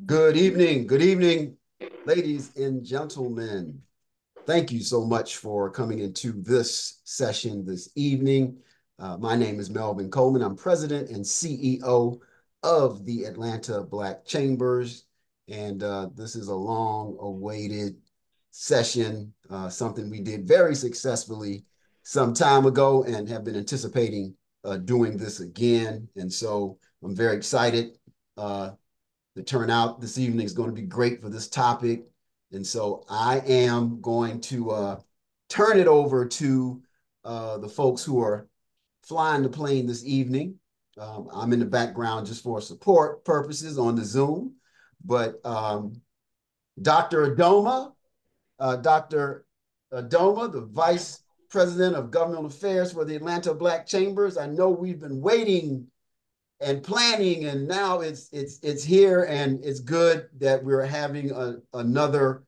Good evening, ladies and gentlemen. Thank you so much for coming into this session this evening. My name is Melvin Coleman. I'm president and CEO of the Atlanta Black Chambers. And this is a long-awaited session, something we did very successfully some time ago and have been anticipating doing this again. And so I'm very excited. The turnout this evening is going to be great for this topic. And so I am going to turn it over to the folks who are flying the plane this evening. I'm in the background just for support purposes on the Zoom. But Dr. Adoma, the Vice President of Governmental Affairs for the Atlanta Black Chambers. I know we've been waiting and planning, and now it's here, and it's good that we're having another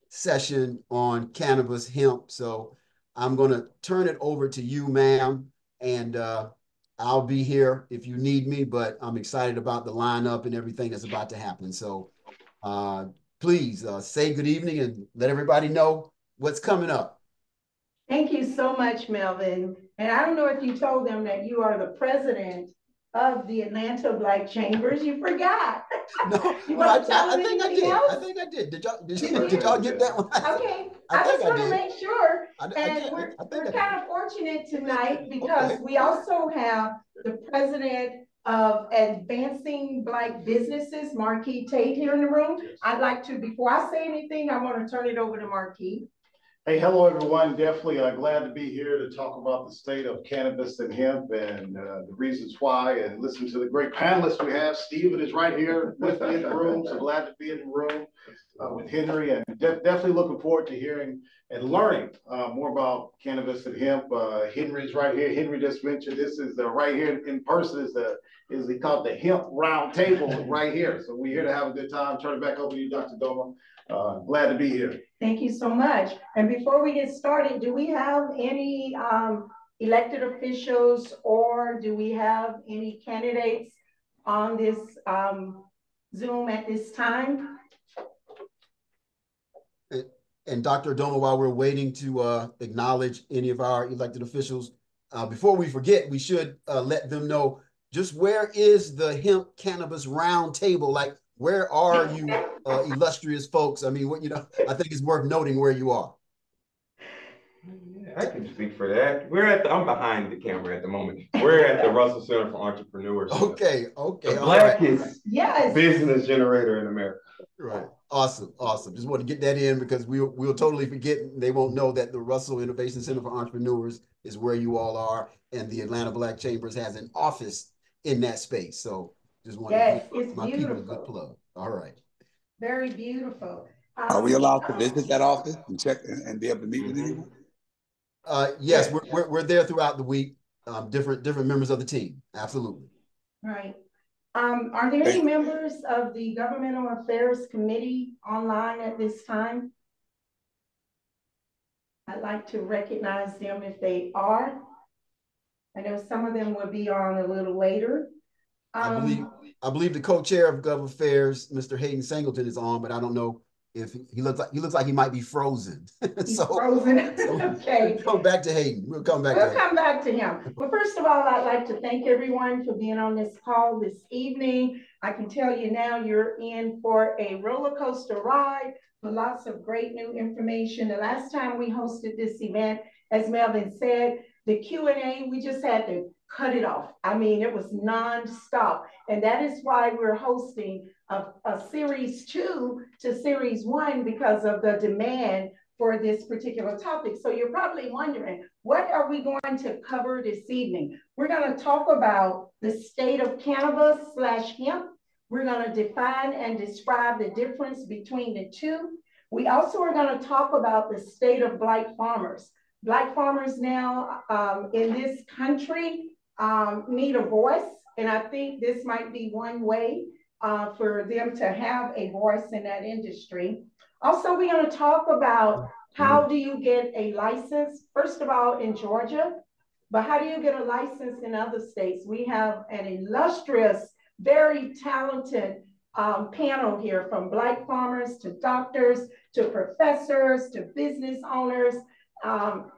session on cannabis hemp. So I'm going to turn it over to you, ma'am, and I'll be here if you need me, but I'm excited about the lineup and everything that's about to happen. So please say good evening and let everybody know what's coming up. Thank you so much, Melvin. And I don't know if you told them that you are the president of the Atlanta Black Chambers. You forgot. No, I think I did. Else? I think I did. Did y'all get that one? Okay, I just want to make sure. And we're kind of fortunate tonight because we also have the president of Advancing Black Businesses, Marquis Tate, here in the room. I'd like to, before I say anything, I want to turn it over to Marquis. Hey, hello, everyone. Definitely glad to be here to talk about the state of cannabis and hemp and the reasons why, and listen to the great panelists we have. Steven is right here with me in the room, so glad to be in the room with Henry, and definitely looking forward to hearing and learning more about cannabis and hemp. Henry's right here. Henry just mentioned this is right here in person is he called the Hemp Round Table right here. So we're here to have a good time. Turn it back over to you, Dr. Doma. Glad to be here. Thank you so much. And before we get started, do we have any elected officials or do we have any candidates on this Zoom at this time? And Dr. Adoma, while we're waiting to acknowledge any of our elected officials, before we forget, we should let them know just where is the Hemp Cannabis Round Table? Like, where are you, illustrious folks? I mean, I think it's worth noting where you are. Yeah, I can speak for that. I'm behind the camera at the moment. We're at the Russell Center for Entrepreneurship. Okay. The blackest business generator in America. Right. Awesome. Just want to get that in because we'll totally forget. They won't know that the Russell Innovation Center for Entrepreneurs is where you all are, and the Atlanta Black Chambers has an office in that space. So just want to give my people a good plug. All right. Very beautiful. Are we allowed to visit that office and check and be able to meet with anyone? Yes, we're there throughout the week. Different members of the team. Absolutely. Right. Are there any members of the Governmental Affairs Committee online at this time? I'd like to recognize them if they are. I know some of them will be on a little later. I believe the co-chair of Gov Affairs, Mr. Hayden Singleton, is on, but I don't know if he looks like he might be frozen. He's frozen. Okay. We'll come back to Hayden. We'll come back to him. Well, first of all, I'd like to thank everyone for being on this call this evening. I can tell you now you're in for a roller coaster ride with lots of great new information. The last time we hosted this event, as Melvin said, the Q&A, we just had to cut it off. I mean, it was nonstop. And that is why we're hosting a series 2 to series 1 because of the demand for this particular topic. So you're probably wondering, what are we going to cover this evening? We're going to talk about the state of cannabis / hemp. We're going to define and describe the difference between the two. We also are going to talk about the state of Black farmers. Black farmers now in this country need a voice. And I think this might be one way for them to have a voice in that industry. Also, we're going to talk about how do you get a license, first of all, in Georgia, But how do you get a license in other states? We have an illustrious, very talented panel here, from Black farmers to doctors to professors to business owners,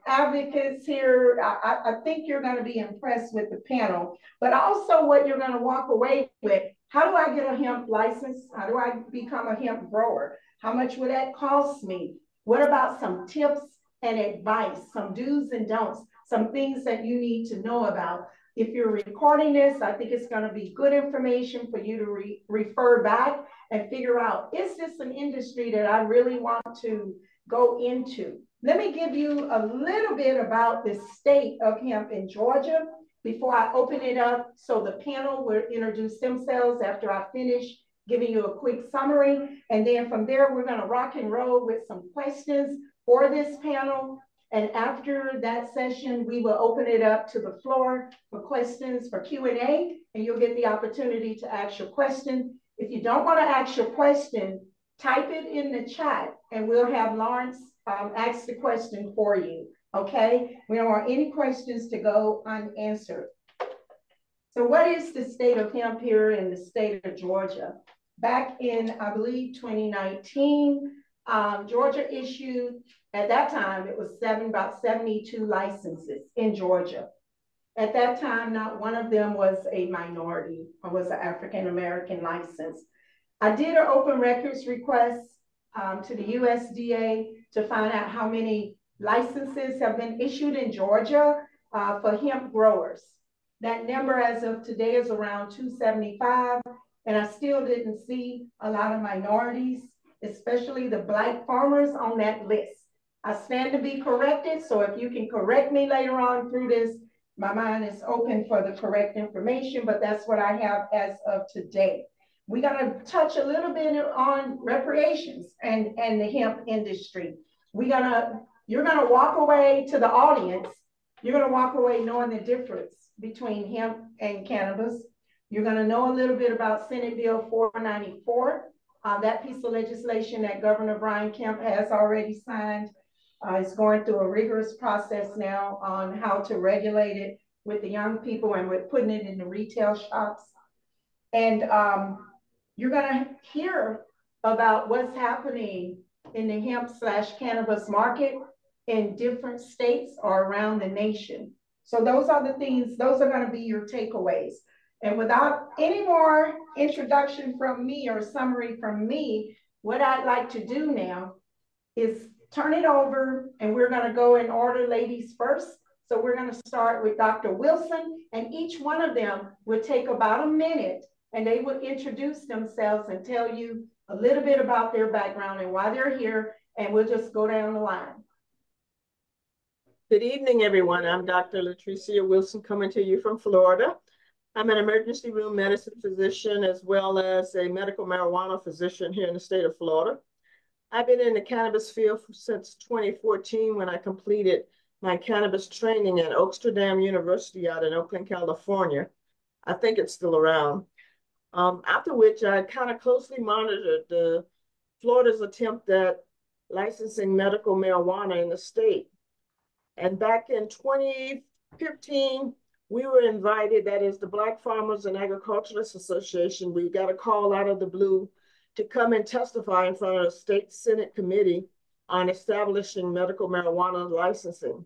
advocates here. I think you're going to be impressed with the panel, but also what you're going to walk away with. How do I get a hemp license? How do I become a hemp grower? How much would that cost me? What about some tips and advice, some do's and don'ts, some things that you need to know about? If you're recording this, I think it's going to be good information for you to refer back and figure out, is this an industry that I really want to go into? Let me give you a little bit about the state of hemp in Georgia before I open it up. So the panel will introduce themselves after I finish giving you a quick summary. And then from there, we're going to rock and roll with some questions for this panel. And after that session, we will open it up to the floor for questions, for Q&A, and you'll get the opportunity to ask your question. If you don't want to ask your question, type it in the chat and we'll have Lawrence ask the question for you, okay? We don't want any questions to go unanswered. So what is the state of hemp here in the state of Georgia? Back in, I believe, 2019, Georgia issued, at that time, it was about 72 licenses in Georgia. At that time, not one of them was a minority or was an African-American license. I did an open records request to the USDA to find out how many licenses have been issued in Georgia for hemp growers. That number as of today is around 275, and I still didn't see a lot of minorities, especially the Black farmers, on that list. I stand to be corrected, so if you can correct me later on through this, my mind is open for the correct information, but that's what I have as of today. We're gonna touch a little bit on reparations and the hemp industry. You're gonna walk away, to the audience, you're gonna walk away knowing the difference between hemp and cannabis. You're gonna know a little bit about Senate Bill 494, that piece of legislation that Governor Brian Kemp has already signed. It's going through a rigorous process now on how to regulate it with the young people and with putting it in the retail shops. And you're gonna hear about what's happening in the hemp/cannabis market in different states or around the nation. So those are the things, those are gonna be your takeaways. And without any more introduction from me or summary from me, what I'd like to do now is turn it over, and we're gonna go in order, ladies first. So we're gonna start with Dr. Wilson, and each one of them would take about a minute, and they would introduce themselves and tell you a little bit about their background and why they're here, and we'll just go down the line. Good evening, everyone. I'm Dr. Latricia Wilson, coming to you from Florida. I'm an emergency room medicine physician as well as a medical marijuana physician here in the state of Florida. I've been in the cannabis field since 2014 when I completed my cannabis training at Oaksterdam University out in Oakland, California. I think it's still around. After which I kind of closely monitored Florida's attempt at licensing medical marijuana in the state. And back in 2015, we were invited, that is the Black Farmers and Agriculturalists Association, we got a call out of the blue to come and testify in front of the state Senate committee on establishing medical marijuana licensing.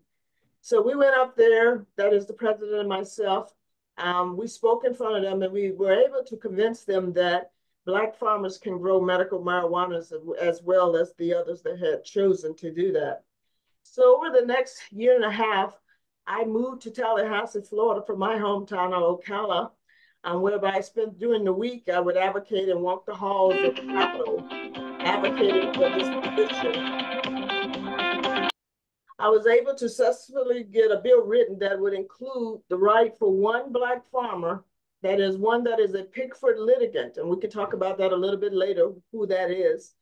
So we went up there, that is the president and myself, we spoke in front of them, and we were able to convince them that Black farmers can grow medical marijuana as well as the others that had chosen to do that. So over the next year and a half, I moved to Tallahassee, Florida from my hometown of Ocala, whereby I spent during the week, I would advocate and walk the halls of the Capitol, advocating for this position. I was able to successfully get a bill written that would include the right for one Black farmer, that is one that is a Pickford litigant, and we can talk about that a little bit later, who that is,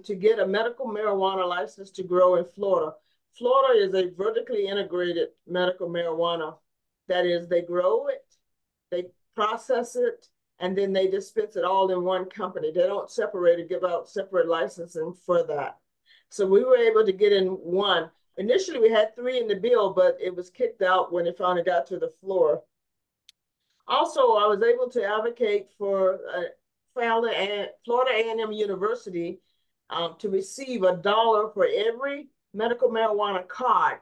to get a medical marijuana license to grow in Florida. Florida is a vertically integrated medical marijuana. That is, they grow it, they process it, and then they dispense it all in one company. They don't separate and give out separate licensing for that. So we were able to get in one. Initially, we had 3 in the bill, but it was kicked out when it finally got to the floor. Also, I was able to advocate for Florida A&M University to receive $1 for every medical marijuana card.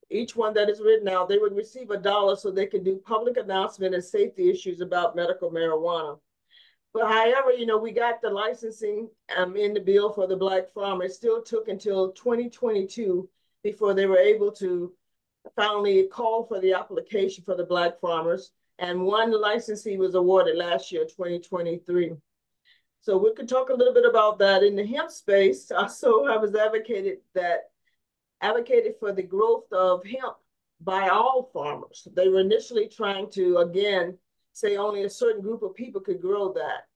Each one that is written out, they would receive $1 so they could do public announcement and safety issues about medical marijuana. But however, we got the licensing in the bill for the Black farmer. It still took until 2022 before they were able to finally call for the application for the Black farmers. And one licensee was awarded last year, 2023. So we could talk a little bit about that. In the hemp space, also I was advocated for the growth of hemp by all farmers. They were initially trying to, again, say only a certain group of people could grow that.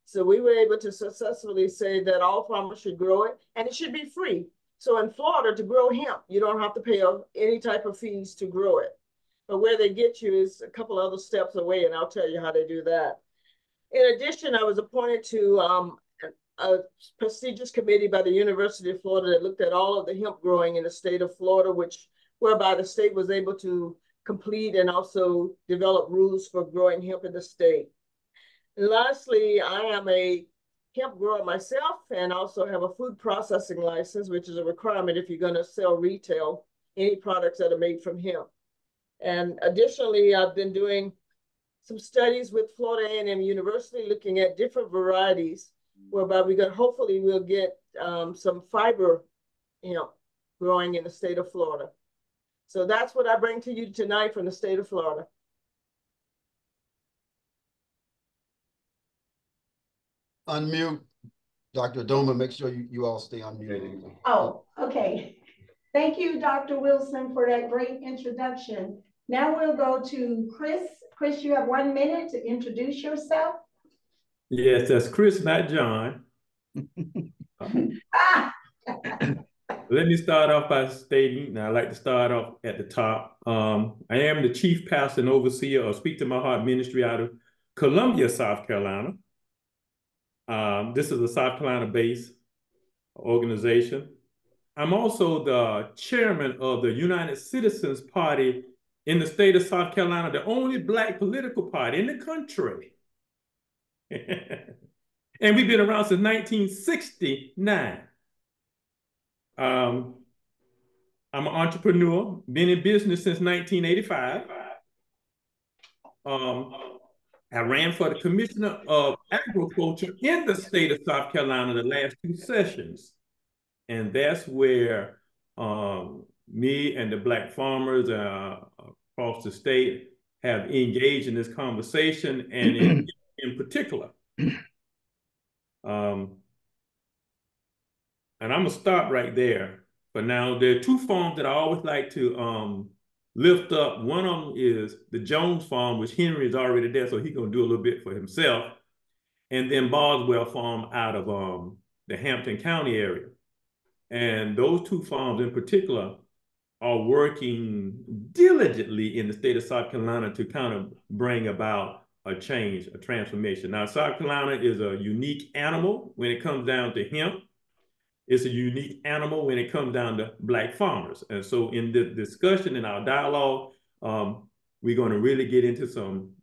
So we were able to successfully say that all farmers should grow it, and it should be free. So in Florida, to grow hemp, you don't have to pay any type of fees to grow it. But where they get you is a couple other steps away, and I'll tell you how they do that. In addition, I was appointed to a prestigious committee by the University of Florida that looked at all of the hemp growing in the state of Florida, whereby the state was able to complete and also develop rules for growing hemp in the state. And lastly, I am a hemp grower myself and also have a food processing license, which is a requirement if you're going to sell retail any products that are made from hemp. And additionally, I've been doing some studies with Florida A&M University looking at different varieties, whereby hopefully we'll get some fiber growing in the state of Florida. So that's what I bring to you tonight from the state of Florida. Unmute. Dr. Adoma, make sure you all stay unmuted. Oh, okay. Thank you, Dr. Wilson, for that great introduction. Now we'll go to Chris. Chris, you have 1 minute to introduce yourself. Yes, that's Chris, not John. Let me start off by stating, and I like to start off at the top. I am the chief pastor and overseer of Speak to My Heart Ministry out of Columbia, South Carolina. This is a South Carolina-based organization. I'm also the chairman of the United Citizens Party in the state of South Carolina, the only Black political party in the country. And we've been around since 1969. I'm an entrepreneur, been in business since 1985. I ran for the Commissioner of Agriculture in the state of South Carolina the last 2 sessions. And that's where me and the Black farmers across the state have engaged in this conversation, and in particular. And I'm gonna stop right there for now. There are 2 farms that I always like to lift up. One of them is the Jones farm, which Henry is already there, so he's gonna do a little bit for himself. And then Boswell farm out of the Hampton County area. And those 2 farms in particular are working diligently in the state of South Carolina to kind of bring about a change, a transformation. Now, South Carolina is a unique animal when it comes down to hemp. It's a unique animal when it comes down to Black farmers. And so in the discussion, in our dialogue, we're going to really get into some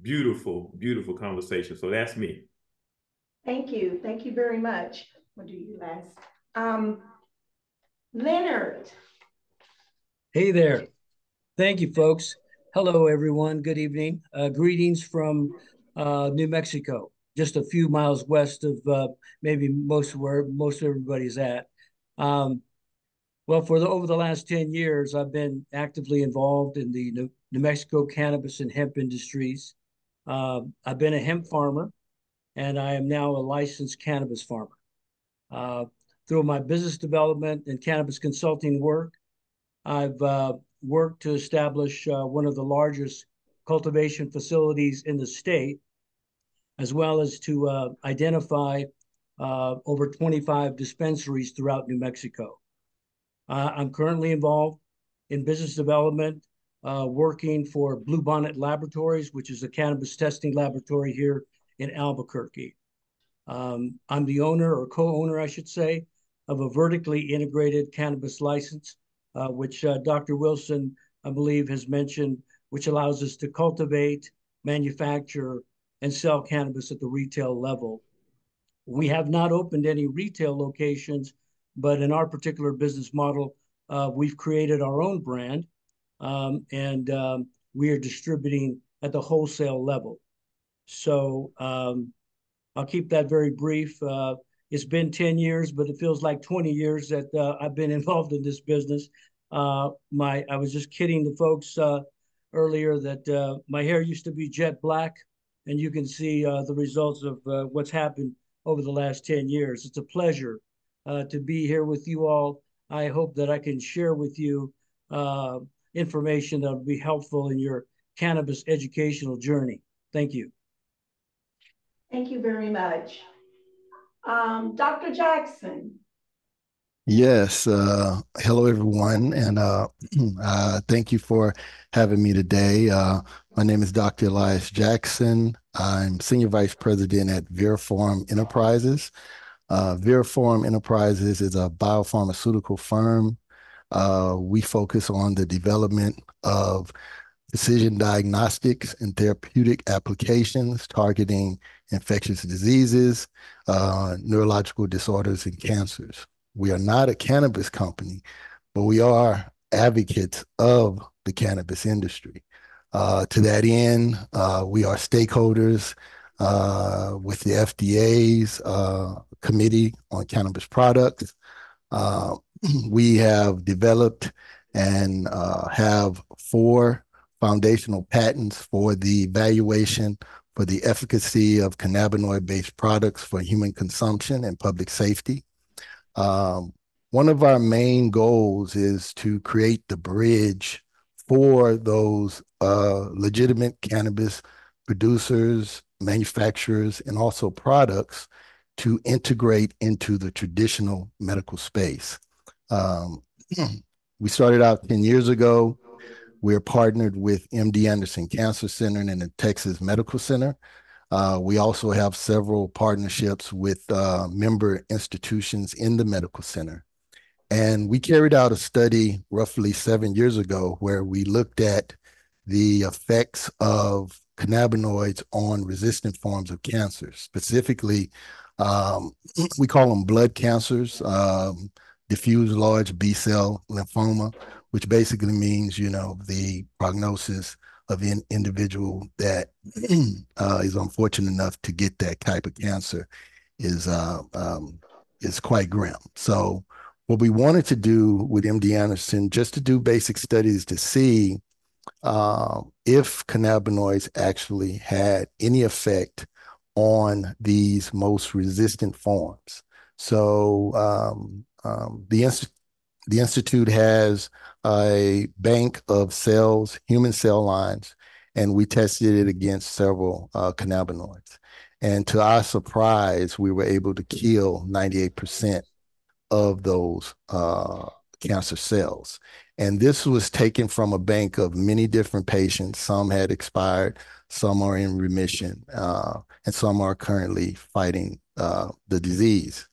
beautiful, beautiful conversation. So that's me. Thank you. Thank you very much. What do you last? Leonard. Hey there. Thank you, folks. Hello, everyone. Good evening. Greetings from New Mexico, just a few miles west of maybe most everybody's at. Well, over the last 10 years, I've been actively involved in the New Mexico cannabis and hemp industries. I've been a hemp farmer, and I am now a licensed cannabis farmer. Through my business development and cannabis consulting work, I've worked to establish one of the largest cultivation facilities in the state, as well as to identify over 25 dispensaries throughout New Mexico. I'm currently involved in business development, working for Bluebonnet Laboratories, which is a cannabis testing laboratory here in Albuquerque. I'm the owner, or co-owner, I should say, of a vertically integrated cannabis license, which Dr. Wilson, I believe, has mentioned, which allows us to cultivate, manufacture, and sell cannabis at the retail level. We have not opened any retail locations, but in our particular business model, we've created our own brand, and we are distributing at the wholesale level. So I'll keep that very brief. It's been 10 years, but it feels like 20 years that I've been involved in this business. I was just kidding the folks earlier that my hair used to be jet black, and you can see the results of what's happened over the last 10 years. It's a pleasure to be here with you all. I hope that I can share with you information that will be helpful in your cannabis educational journey. Thank you. Thank you very much. Dr. Jackson. Yes. Hello, everyone. And thank you for having me today. My name is Dr. Elias Jackson. I'm Senior Vice President at Veraform Enterprises. Veraform Enterprises is a biopharmaceutical firm. We focus on the development of precision diagnostics and therapeutic applications targeting infectious diseases, neurological disorders, and cancers. We are not a cannabis company, but we are advocates of the cannabis industry. To that end, we are stakeholders with the FDA's Committee on Cannabis Products. We have developed and have 4 foundational patents for the evaluation for the efficacy of cannabinoid-based products for human consumption and public safety. One of our main goals is to create the bridge for those legitimate cannabis producers, manufacturers, and also products to integrate into the traditional medical space. We started out 10 years ago. We're partnered with MD Anderson Cancer Center and the Texas Medical Center. We also have several partnerships with member institutions in the medical center. And we carried out a study roughly 7 years ago where we looked at the effects of cannabinoids on resistant forms of cancer. Specifically, we call them blood cancers, diffuse large B-cell lymphoma, which basically means, the prognosis of an individual that is unfortunate enough to get that type of cancer is quite grim. So what we wanted to do with MD Anderson, just to do basic studies to see if cannabinoids actually had any effect on these most resistant forms. So the Institute has a bank of cells, human cell lines, and we tested it against several cannabinoids. And to our surprise, we were able to kill 98% of those cancer cells. And this was taken from a bank of many different patients. Some had expired, some are in remission, and some are currently fighting the disease.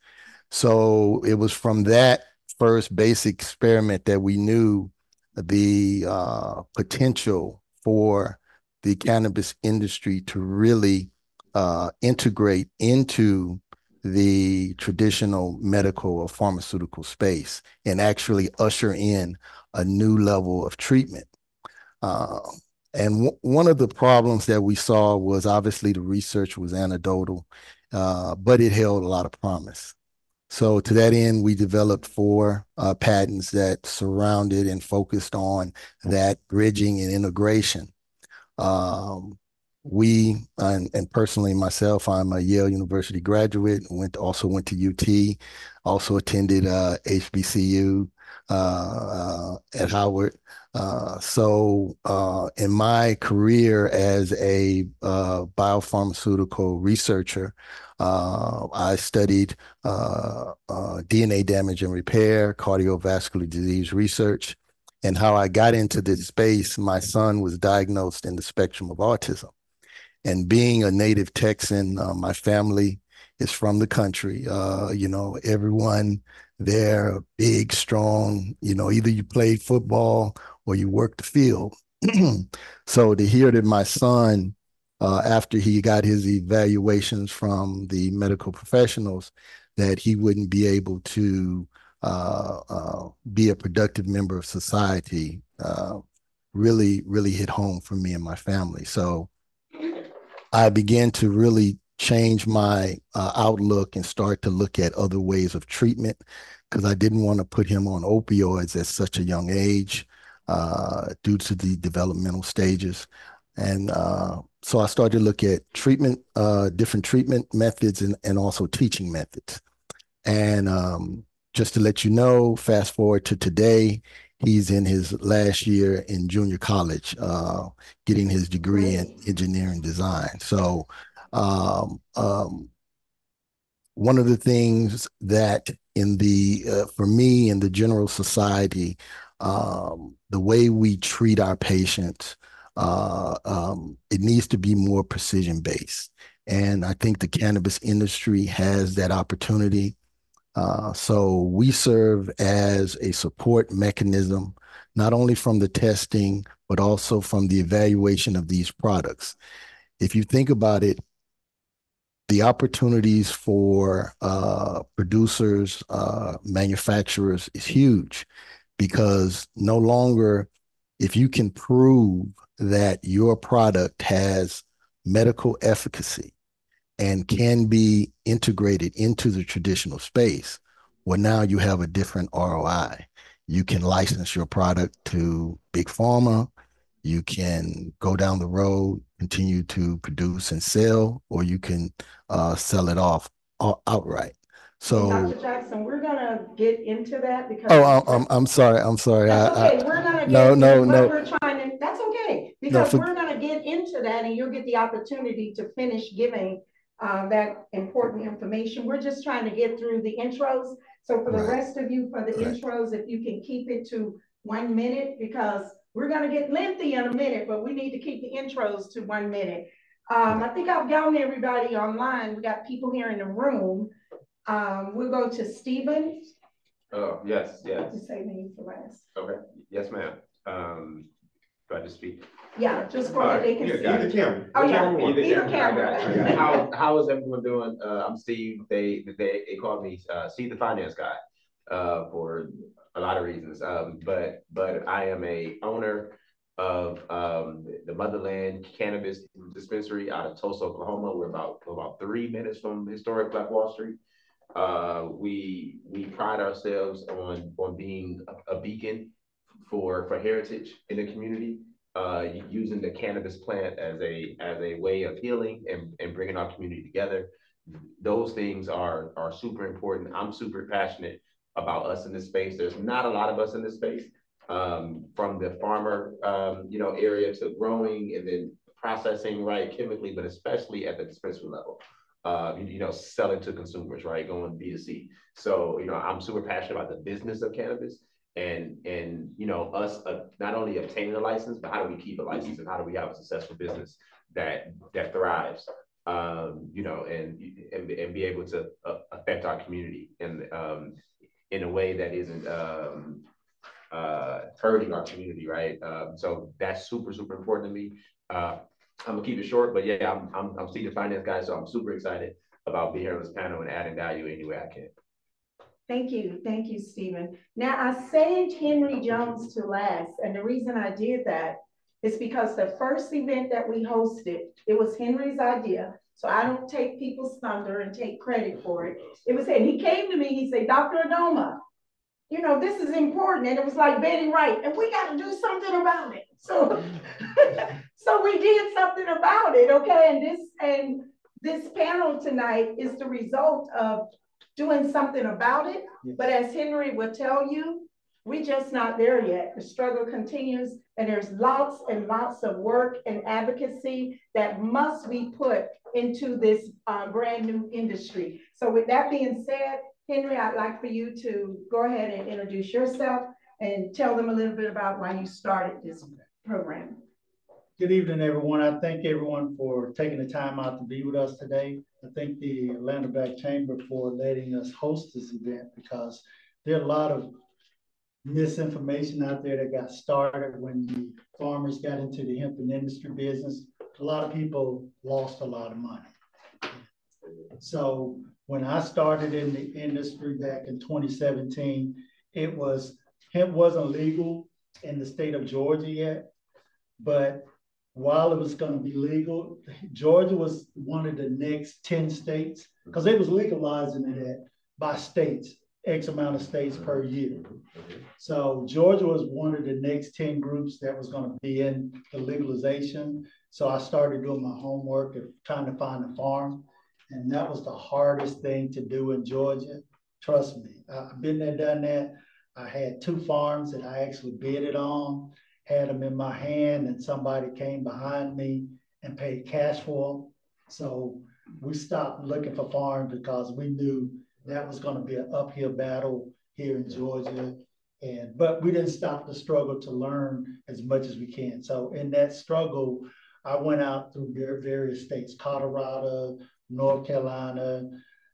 So it was from that first basic experiment that we knew the potential for the cannabis industry to really integrate into the traditional medical or pharmaceutical space and actually usher in a new level of treatment. And one of the problems that we saw was obviously the research was anecdotal, but it held a lot of promise. So to that end, we developed 4 patents that surrounded and focused on that bridging and integration. And personally myself, I'm a Yale University graduate, also went to UT, also attended HBCU at Howard. So in my career as a biopharmaceutical researcher, I studied DNA damage and repair, cardiovascular disease research, and how I got into this space. My son was diagnosed in the spectrum of autism. And being a native Texan, my family is from the country. Everyone They're big, strong, either you played football or you worked the field. So to hear that my son, after he got his evaluations from the medical professionals, that he wouldn't be able to be a productive member of society, really, really hit home for me and my family. So I began to really change my outlook and start to look at other ways of treatment, because I didn't want to put him on opioids at such a young age due to the developmental stages. And so I started to look at treatment, different treatment methods, and also teaching methods. And just to let you know, fast forward to today, he's in his last year in junior college, getting his degree in engineering design. So one of the things that for me in the general society, the way we treat our patients, it needs to be more precision based. And I think the cannabis industry has that opportunity. So we serve as a support mechanism, not only from the testing, but also from the evaluation of these products. If you think about it, the opportunities for producers, manufacturers is huge, because no longer, if you can prove that your product has medical efficacy and can be integrated into the traditional space, well, now you have a different ROI. You can license your product to big pharma. You can go down the road, continue to produce and sell, or you can sell it off outright. So, Dr. Jackson, we're gonna get into that because. Oh, I'm sorry. I'm sorry. That's okay. We're gonna get no, no, what no. We're trying to. That's okay, because we're gonna get into that, and you'll get the opportunity to finish giving that important information. We're just trying to get through the intros. So for the rest of you, for the intros, if you can keep it to 1 minute, because we're gonna get lengthy in a minute, but we need to keep the intros to 1 minute. I think I've gotten everybody online. We got people here in the room. We'll go to Stephen. Oh, yes. Just say name for last. Okay. Yes, ma'am. Do I just speak? Yeah, just go ahead. They can see either camera. Oh, yeah. Either camera. How is everyone doing? I'm Steve. They call me Steve the Finance Guy for a lot of reasons. But I am a owner of the Motherland Cannabis Dispensary out of Tulsa, Oklahoma. We're about 3 minutes from historic Black Wall Street. We pride ourselves on being a beacon for heritage in the community, using the cannabis plant as a way of healing and bringing our community together. Those things are super important. I'm super passionate about us in this space. There's not a lot of us in this space, from the farmer area to growing and then processing, right, chemically, but especially at the dispensary level. Selling to consumers, right, going B2C. So, I'm super passionate about the business of cannabis and us not only obtaining a license, but how do we keep a license and how do we have a successful business that thrives, and be able to affect our community and in a way that isn't hurting our community, right? So that's super, super important to me. I'm gonna keep it short, but yeah, I'm Steve the Finance Guy, so I'm super excited about being here on this panel and adding value any way I can. Thank you, Stephen. Now I saved Henry Jones to last, and the reason I did that is because the first event that we hosted, it was Henry's idea. So I don't take people's thunder and take credit for it. It was him. He came to me, he said, Dr. Adoma, this is important. And it was like Betty Wright, and we got to do something about it. So, so we did something about it, okay? And this panel tonight is the result of doing something about it. But as Henry will tell you, we're just not there yet. The struggle continues, and there's lots and lots of work and advocacy that must be put into this brand new industry. So with that being said, Henry, I'd like for you to go ahead and introduce yourself and tell them a little bit about why you started this program. Good evening, everyone. I thank everyone for taking the time out to be with us today. I thank the Atlanta Black Chamber for letting us host this event, because there are a lot of misinformation out there that got started when the farmers got into the hemp and industry business. A lot of people lost a lot of money. So when I started in the industry back in 2017, hemp wasn't legal in the state of Georgia yet, but while it was going to be legal, Georgia was one of the next 10 states, because they was legalizing it by states, X amount of states per year. So Georgia was one of the next 10 groups that was going to be in the legalization. So I started doing my homework of trying to find a farm. And that was the hardest thing to do in Georgia. Trust me, I've been there, done that. I had 2 farms that I actually bidded on, had them in my hand, and somebody came behind me and paid cash for them. So we stopped looking for farms because we knew that was going to be an uphill battle here in Georgia. But we didn't stop the struggle to learn as much as we can. So in that struggle, I went out through various states, Colorado, North Carolina,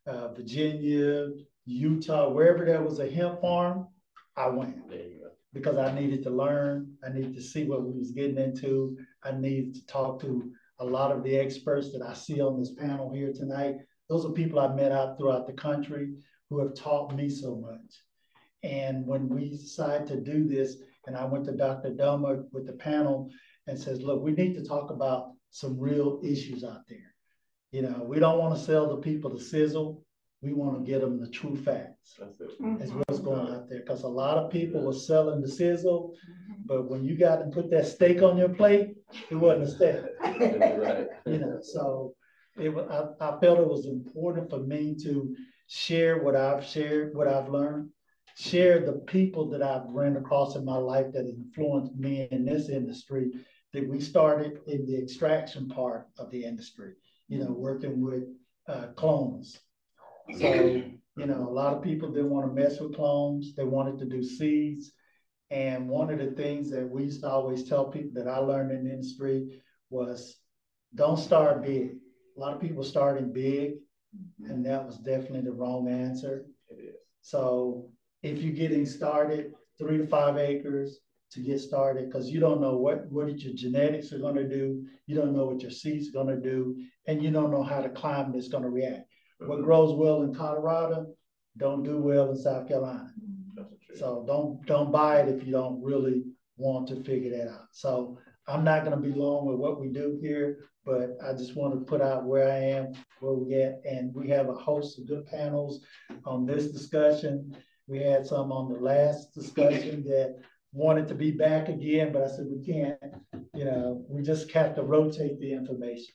Virginia, Utah, wherever there was a hemp farm, I went. There you go. Because I needed to learn. I needed to see what we was getting into. I needed to talk to a lot of the experts that I see on this panel here tonight. Those are people I've met out throughout the country who have taught me so much. And when we decided to do this, and I went to Dr. Duma with the panel and says, look, we need to talk about some real issues out there. You know, we don't want to sell the people the sizzle. We want to get them the true facts. That's what's going out there. Because a lot of people were selling the sizzle, but when you got to put that steak on your plate, it wasn't a steak. Right. You know, so I felt it was important for me to share what I've learned, share the people that I've ran across in my life that influenced me in this industry, that we started in the extraction part of the industry, you know, working with clones. So, you know, a lot of people didn't want to mess with clones. They wanted to do seeds. And one of the things that we used to always tell people that I learned in the industry was don't start big. A lot of people starting big, and that was definitely the wrong answer. It is. So if you're getting started, 3 to 5 acres to get started, because you don't know what your genetics are going to do. You don't know what your seeds are going to do, and you don't know how the climate is going to react. What grows well in Colorado don't do well in South Carolina. So don't buy it if you don't really want to figure that out. So I'm not going to be long with what we do here, but I just want to put out where I am, where we at, and we have a host of good panels on this discussion. We had some on the last discussion that wanted to be back again, but I said we can't. You know, we just have to rotate the information.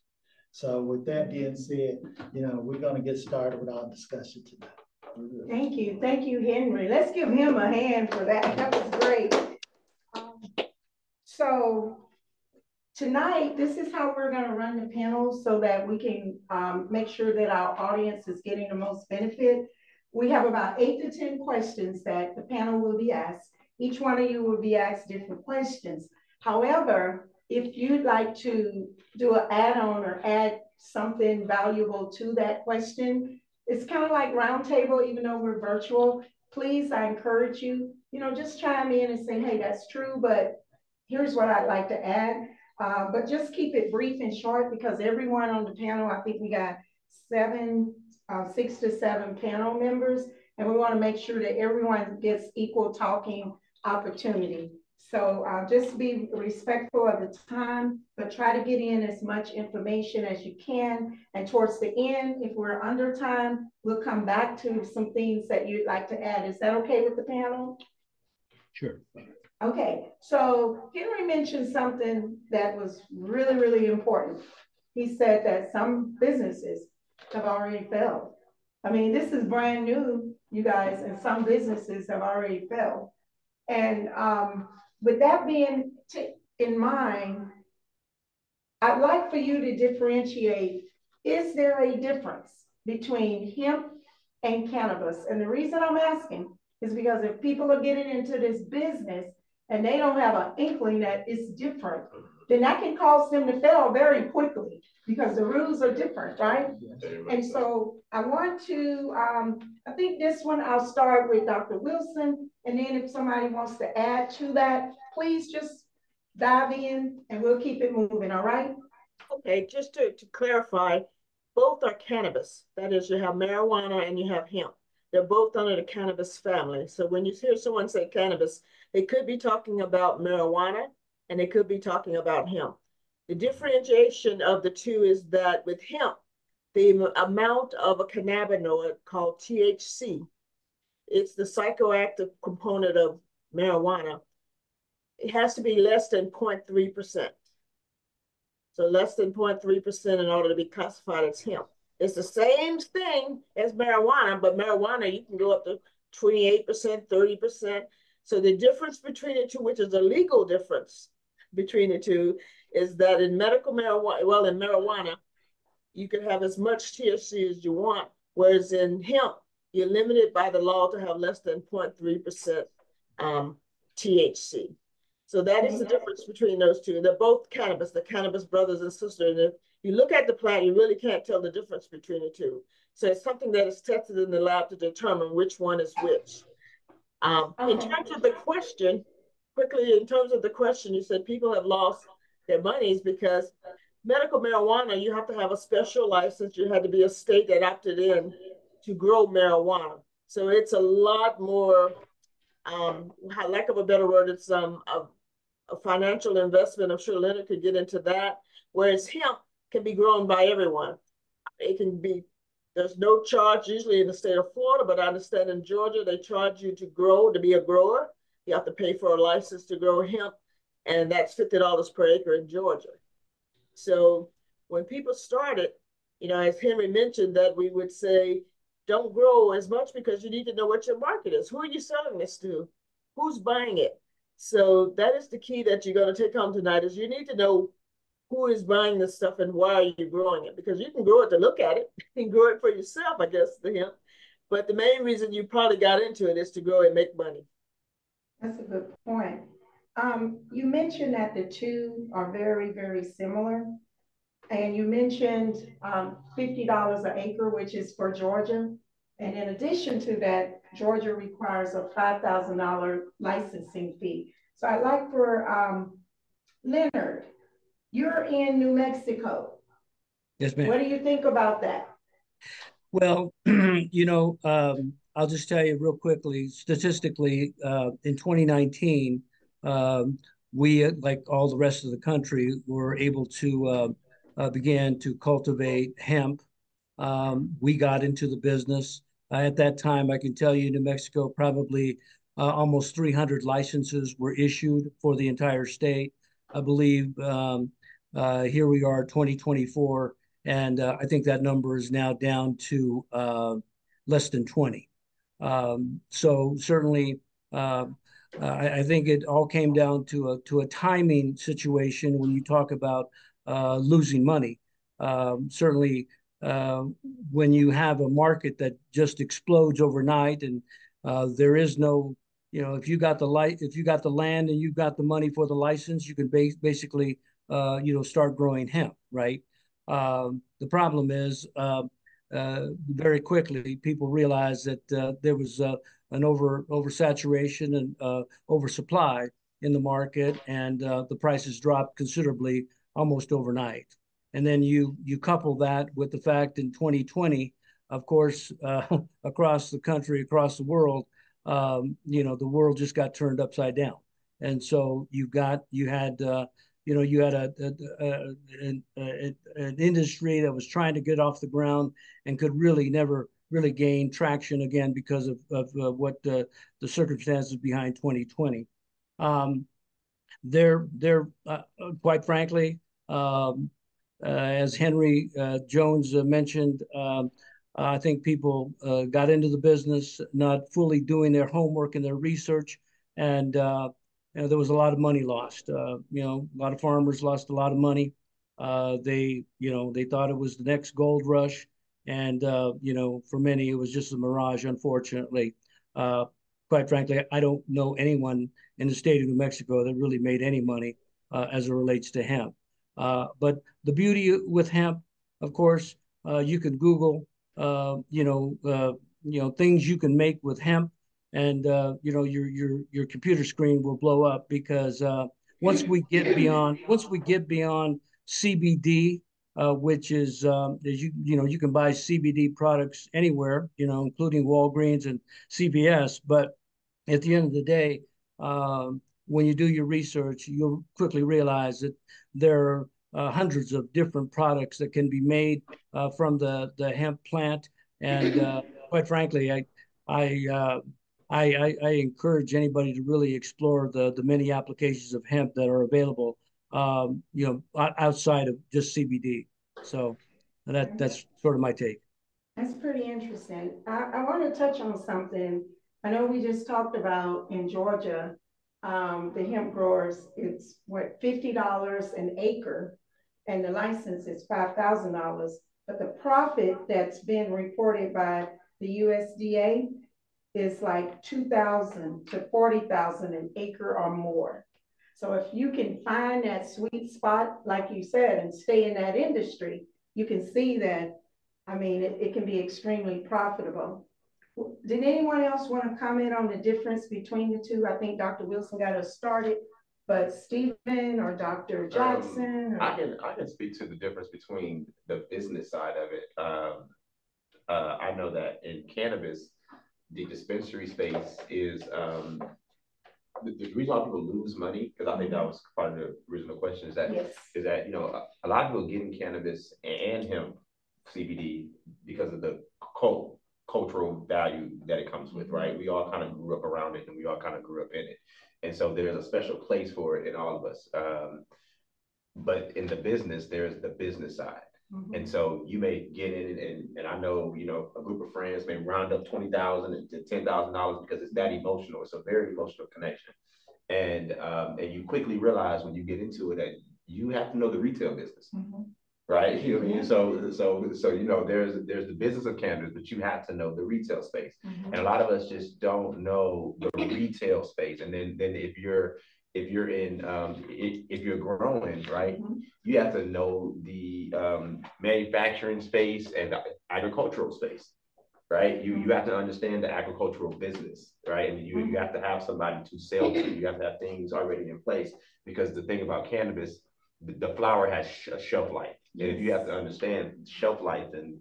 So with that being said, you know, we're going to get started with our discussion tonight. Thank you, Henry. Let's give him a hand for that. That was great. So tonight, this is how we're going to run the panel so that we can make sure that our audience is getting the most benefit. We have about 8 to 10 questions that the panel will be asked. Each one of you will be asked different questions. However, if you'd like to do an add-on or add something valuable to that question, it's kind of like roundtable, even though we're virtual. Please, I encourage you, you know, just chime in and say, hey, that's true, but here's what I'd like to add. But just keep it brief and short, because everyone on the panel, I think we got 6 to 7 panel members, and we want to make sure that everyone gets equal talking opportunity. So just be respectful of the time, but try to get in as much information as you can. And towards the end, if we're under time, we'll come back to some things that you'd like to add. Is that okay with the panel? Sure. Okay, so Henry mentioned something that was really, really important. He said that some businesses have already failed. I mean, this is brand new, you guys, and some businesses have already failed. And with that being in mind, I'd like for you to differentiate, is there a difference between hemp and cannabis? And the reason I'm asking is because if people are getting into this business and they don't have an inkling that it's different, then that can cause them to fail very quickly because the rules are different, right? And so I want to, I think this one I'll start with Dr. Wilson, and then if somebody wants to add to that, please just dive in and we'll keep it moving, all right? Okay, just to clarify, both are cannabis. That is, you have marijuana and you have hemp. They're both under the cannabis family. So when you hear someone say cannabis, they could be talking about marijuana and they could be talking about hemp. The differentiation of the two is that with hemp, the amount of a cannabinoid called THC, it's the psychoactive component of marijuana, it has to be less than 0.3%. So less than 0.3% in order to be classified as hemp. It's the same thing as marijuana, but marijuana, you can go up to 28%, 30%. So the difference between the two, which is a legal difference between the two, is that in medical marijuana, well, in marijuana, you can have as much THC as you want, whereas in hemp, you're limited by the law to have less than 0.3% THC. So that is the difference between those two. They're both cannabis, the cannabis brothers and sisters. And if you look at the plant, you really can't tell the difference between the two. So it's something that is tested in the lab to determine which one is which. In terms of the question, quickly, in terms of the question, you said people have lost their monies because medical marijuana, you have to have a special license. You had to be a state that opted in to grow marijuana. So it's a lot more, lack of a better word, it's a financial investment. I'm sure Leonard could get into that. Whereas hemp can be grown by everyone. It can be, there's no charge usually in the state of Florida, but I understand in Georgia, they charge you to grow, to be a grower. You have to pay for a license to grow hemp, and that's $50 per acre in Georgia. So when people started, as Henry mentioned, that we would say, don't grow as much because you need to know what your market is. Who are you selling this to? Who's buying it? So that is the key that you're going to take home tonight is you need to know who is buying this stuff and why are you growing it? Because you can grow it to look at it. You can grow it for yourself, I guess, the hemp. But the main reason you probably got into it is to grow and make money. That's a good point. You mentioned that the two are very, very similar. And you mentioned $50 an acre, which is for Georgia. And in addition to that, Georgia requires a $5,000 licensing fee. So I'd like for Leonard, you're in New Mexico. Yes, ma'am. What do you think about that? Well, I'll just tell you real quickly, statistically, in 2019, we, like all the rest of the country, were able to begin to cultivate hemp. We got into the business. At that time, I can tell you, New Mexico, probably almost 300 licenses were issued for the entire state. I believe here we are, 2024, and I think that number is now down to less than 20. So certainly, I think it all came down to a timing situation when you talk about losing money. Certainly, when you have a market that just explodes overnight, and there is no, if you got the land and you've got the money for the license, you can basically, start growing hemp, right? The problem is very quickly people realized that there was an oversaturation and oversupply in the market, and the prices dropped considerably almost overnight. And then you couple that with the fact in 2020, of course, across the country, across the world, the world just got turned upside down. And so you had an industry that was trying to get off the ground and could really never really gain traction again because of what the circumstances behind 2020. They're quite frankly, as Henry Jones mentioned, I think people got into the business not fully doing their homework and their research, and there was a lot of money lost. A lot of farmers lost a lot of money. They thought it was the next gold rush, and for many it was just a mirage. Unfortunately, quite frankly, I don't know anyone in the state of New Mexico that really made any money as it relates to hemp. But the beauty with hemp, of course, you can Google, things you can make with hemp, and your computer screen will blow up because once we get beyond CBD, which is you can buy CBD products anywhere, including Walgreens and CVS. But at the end of the day, when you do your research, you'll quickly realize that there are hundreds of different products that can be made from the hemp plant. And quite frankly, I encourage anybody to really explore the many applications of hemp that are available, outside of just CBD. So that's sort of my take. That's pretty interesting. I want to touch on something. I know we just talked about in Georgia, the hemp growers, it's what, $50 an acre, and the license is $5,000. But the profit that's been reported by the USDA is like 2,000 to 40,000 an acre or more. So if you can find that sweet spot, like you said, and stay in that industry, you can see that, I mean, it can be extremely profitable. Did anyone else want to comment on the difference between the two? I think Dr. Wilson got us started, but Stephen or Dr. Jackson? I can speak to the difference between the business side of it. I know that in cannabis, the dispensary space is the reason why people lose money, because I think that was part of the original question, is that a lot of people get in cannabis and hemp CBD because of the cultural value that it comes with, right? We all kind of grew up around it, and we all kind of grew up in it, and so there's a special place for it in all of us. But in the business, there's the business side. And so you may get in and I know, a group of friends may round up $20,000 to $10,000 because it's that emotional. It's a very emotional connection. And you quickly realize when you get into it that you have to know the retail business, right? You know what I mean? So there's the business of cannabis, but you have to know the retail space. And a lot of us just don't know the retail space. And then if you're growing, right, you have to know the manufacturing space and the agricultural space, right? You have to understand the agricultural business, right? And you have to have somebody to sell to. You have to have things already in place, because the thing about cannabis, the flower has a shelf life. And if you have to understand shelf life and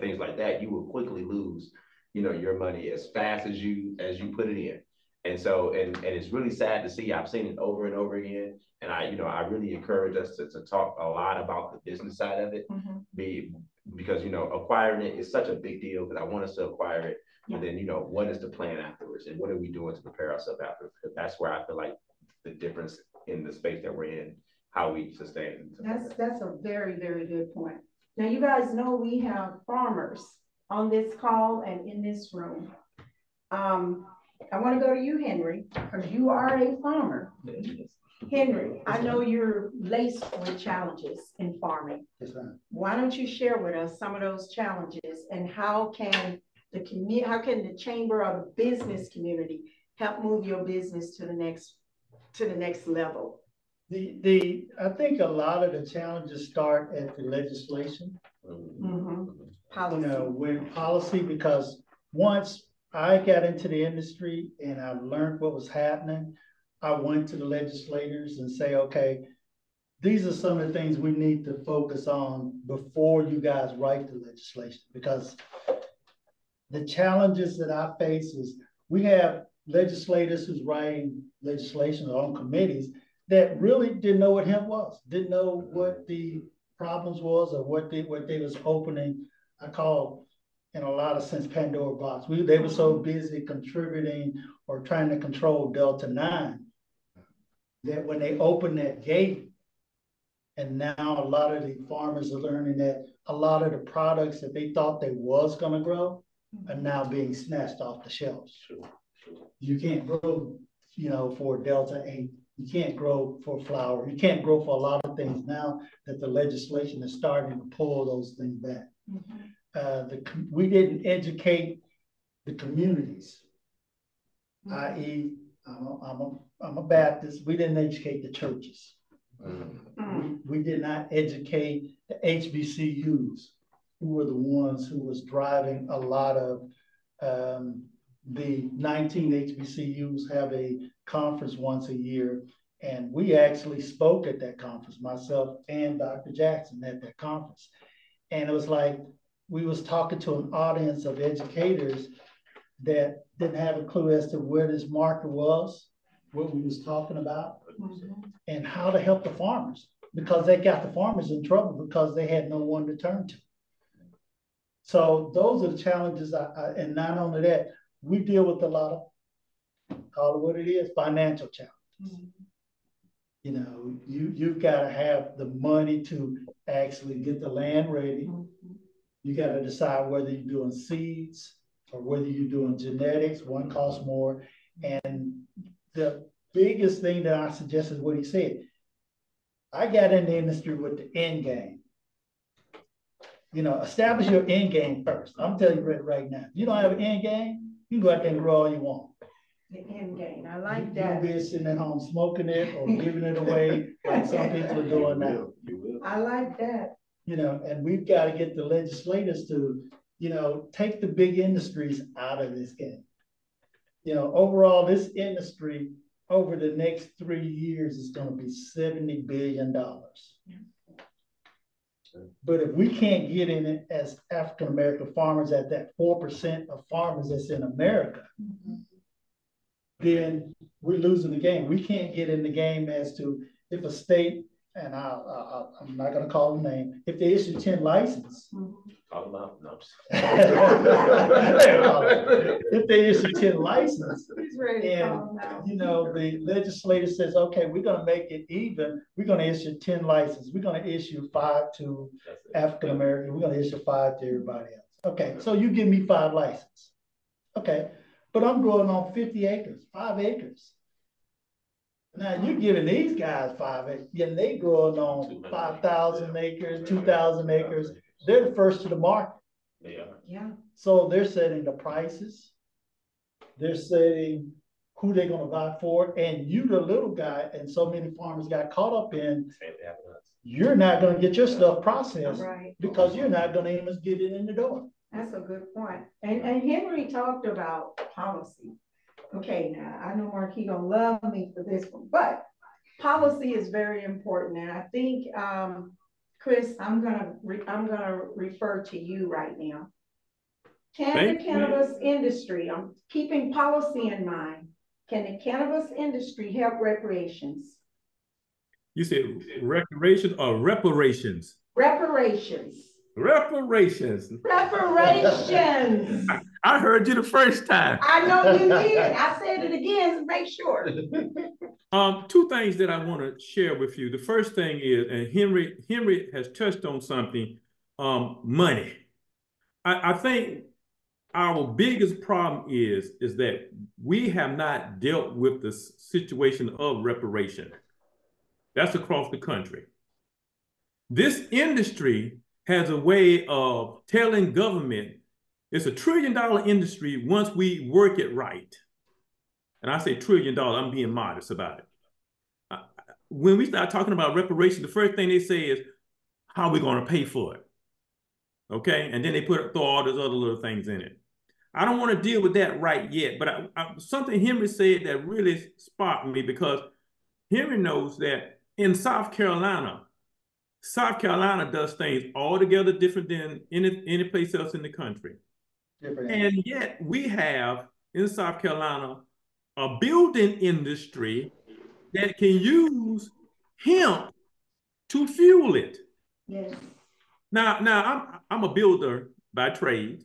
things like that, you will quickly lose, your money as fast as you put it in. And so, and it's really sad to see. I've seen it over and over again. And I really encourage us to talk a lot about the business side of it, because, acquiring it is such a big deal, because I want us to acquire it. And then, what is the plan afterwards? And what are we doing to prepare ourselves afterwards? Because that's where I feel like the difference in the space that we're in, how we sustain. That's a very, very good point. Now, you guys know we have farmers on this call and in this room. I want to go to you, Henry, because you are a farmer. Henry, I know you're laced with challenges in farming. Yes, ma'am. Why don't you share with us some of those challenges, and how can the chamber or the business community help move your business to the next level? I think a lot of the challenges start at the legislation. Policy. With policy, because once I got into the industry and I learned what was happening, I went to the legislators and say, okay, these are some of the things we need to focus on before you guys write the legislation. Because the challenges that I face is we have legislators who's writing legislation on committees that really didn't know what hemp was, didn't know what the problems was, or what they was opening, I call, in a lot of sense, Pandora box. They were so busy contributing or trying to control Delta 9 that when they opened that gate, and now a lot of the farmers are learning that a lot of the products that they thought they was going to grow are now being snatched off the shelves. You can't grow, for Delta 8. You can't grow for flour. You can't grow for a lot of things now that the legislation is starting to pull those things back. We didn't educate the communities, i.e. I'm a Baptist. We didn't educate the churches. We did not educate the HBCUs, who were the ones who was driving a lot of the 19 HBCUs have a conference once a year. And we actually spoke at that conference, myself and Dr. Jackson at that conference. And it was like, we was talking to an audience of educators that didn't have a clue as to where this market was, what we was talking about, and how to help the farmers, because they got the farmers in trouble because they had no one to turn to. So those are the challenges, and not only that, we deal with a lot of, call it what it is, financial challenges. You know, you've got to have the money to actually get the land ready. You got to decide whether you're doing seeds or whether you're doing genetics. One costs more. And the biggest thing that I suggest is what he said. I got in the industry with the end game. You know, establish your end game first. I'm telling you right now. If you don't have an end game, you can go out there and grow all you want. The end game. I like that. You'll be sitting at home smoking it or giving it away like some people are doing now. I like that. You know, and we've got to get the legislators to, you know, take the big industries out of this game. You know, overall, this industry over the next 3 years is going to be $70 billion. But if we can't get in it as African-American farmers at that 4% of farmers that's in America, then we're losing the game. We can't get in the game as to if a state, and I'm not going to call the name, if they issue 10 licenses. Call them out. No. If they issue 10 licenses, and you know, the legislator says, okay, we're going to make it even. We're going to issue 10 licenses. We're going to issue 5 to African American. We're going to issue 5 to everybody else. Okay, so you give me 5 licenses. Okay, but I'm growing on 50 acres, 5 acres. Now you're giving these guys 5 acres, and they growing on 5,000 acres, 2,000 acres. They're the first to the market. Yeah. So they're setting the prices. They're setting who they're going to buy for. And you, the little guy, and so many farmers got caught up in, you're not going to get your stuff processed because you're not going to even get it in the door. That's a good point. And Henry talked about policy. Okay, now I know Marquis gonna love me for this one, but policy is very important. And I think, Chris, I'm gonna refer to you right now. Can the cannabis industry, I'm keeping policy in mind, can the cannabis industry help reparations? You said recreation or reparations? Reparations. Reparations. Reparations. I heard you the first time. I know you did. I said it again to make sure. 2 things that I want to share with you. The first thing is, and Henry has touched on something, money. I think our biggest problem is that we have not dealt with the situation of reparation. That's across the country. This industry has a way of telling government it's $1 trillion industry once we work it right. And I say $1 trillion, I'm being modest about it. When we start talking about reparation, the first thing they say is, how are we going to pay for it? Okay, and then they throw all those other little things in it. I don't want to deal with that right yet, but something Henry said that really sparked me, because Henry knows that in South Carolina does things altogether different than any place else in the country. And yet we have in South Carolina a building industry that can use hemp to fuel it. Yes. Now I'm a builder by trade,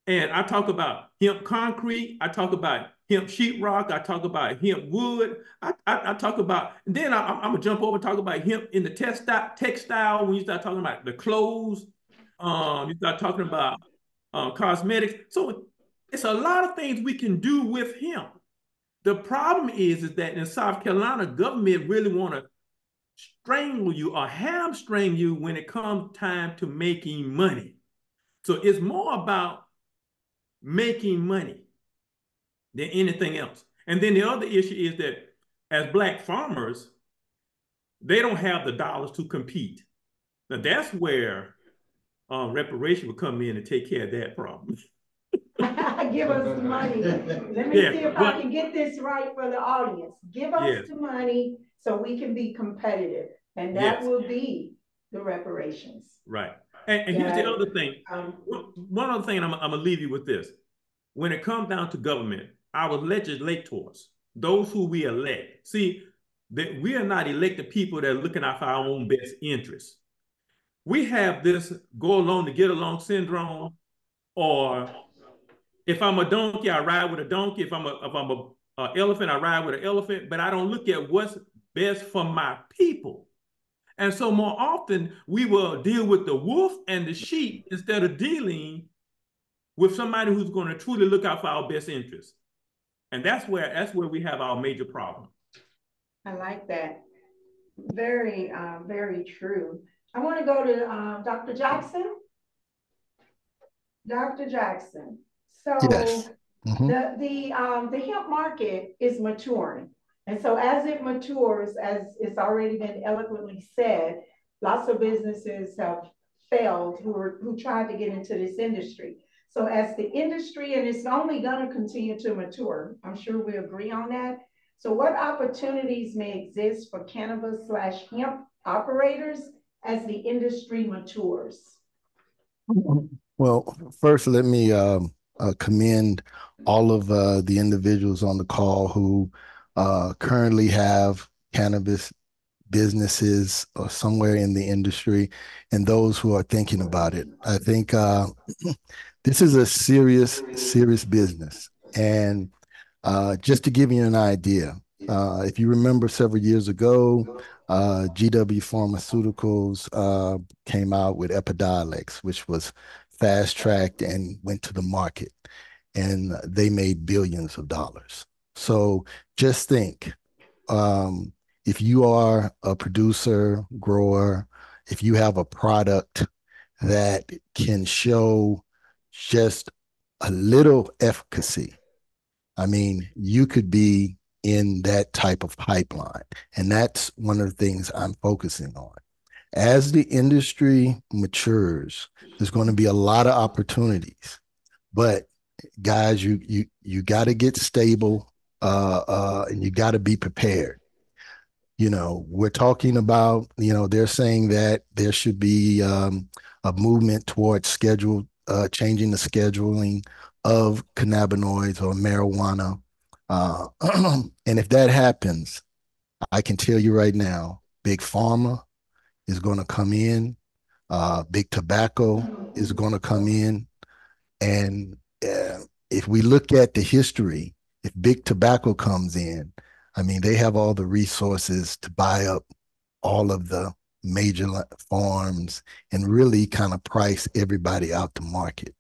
and I talk about hemp concrete. I talk about hemp sheetrock. I talk about hemp wood. I talk about, and then I'm gonna jump over and talk about hemp in the textile. When you start talking about the clothes, you start talking about cosmetics. So it's a lot of things we can do with hemp. The problem is that in South Carolina, government really want to strangle you or hamstring you when it comes time to making money. So it's more about making money than anything else. And then the other issue is that as Black farmers, they don't have the dollars to compete. Now that's where reparation will come in and take care of that problem. Give us the money. Let me see if I can get this right for the audience. Give us the money so we can be competitive. And that will be the reparations. Right. And here's the other thing. One other thing, I'm going to leave you with this. When it comes down to government, our legislators, those who we elect, see, that we are not elected people that are looking out for our own best interests. We have this go along to get along syndrome, or if I'm a donkey, I ride with a donkey. If I'm a elephant, I ride with an elephant, but I don't look at what's best for my people. And so more often we will deal with the wolf and the sheep instead of dealing with somebody who's going to truly look out for our best interests. And that's where we have our major problem. I like that. Very, very true. I want to go to Dr. Jackson. Dr. Jackson. So yes. The hemp market is maturing. And so as it matures, as it's already been eloquently said, lots of businesses have failed who tried to get into this industry. So as the industry, and it's only going to continue to mature, I'm sure we agree on that. So what opportunities may exist for cannabis/hemp operators as the industry matures? Well, first, let me commend all of the individuals on the call who currently have cannabis businesses or somewhere in the industry, and those who are thinking about it. I think this is a serious business. And just to give you an idea, if you remember several years ago, GW Pharmaceuticals came out with Epidiolex, which was fast-tracked and went to the market, and they made billions of dollars. So just think, if you are a producer, grower, if you have a product that can show just a little efficacy, I mean, you could be in that type of pipeline. And that's one of the things I'm focusing on. As the industry matures, there's going to be a lot of opportunities. But guys, you got to get stable, and you got to be prepared. You know, we're talking about, you know, they're saying that there should be a movement towards changing the scheduling of cannabinoids or marijuana. And if that happens, I can tell you right now, Big Pharma is going to come in, Big Tobacco is going to come in. And if we look at the history, if Big Tobacco comes in, I mean, they have all the resources to buy up all of the major farms and really kind of price everybody out the market.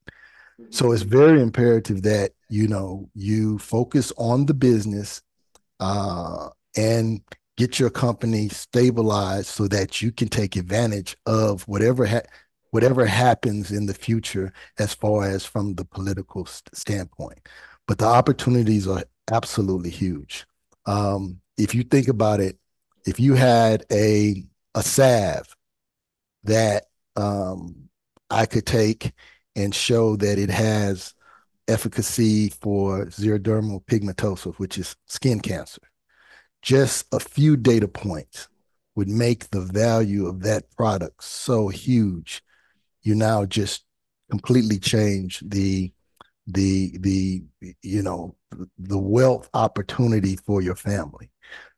So it's very imperative that, you know, you focus on the business and get your company stabilized so that you can take advantage of whatever happens in the future as far as from the political standpoint. But the opportunities are absolutely huge. If you think about it, if you had a salve that I could take and show that it has efficacy for xerodermal pigmentosa, which is skin cancer, just a few data points would make the value of that product so huge. You now just completely change the you know, the wealth opportunity for your family.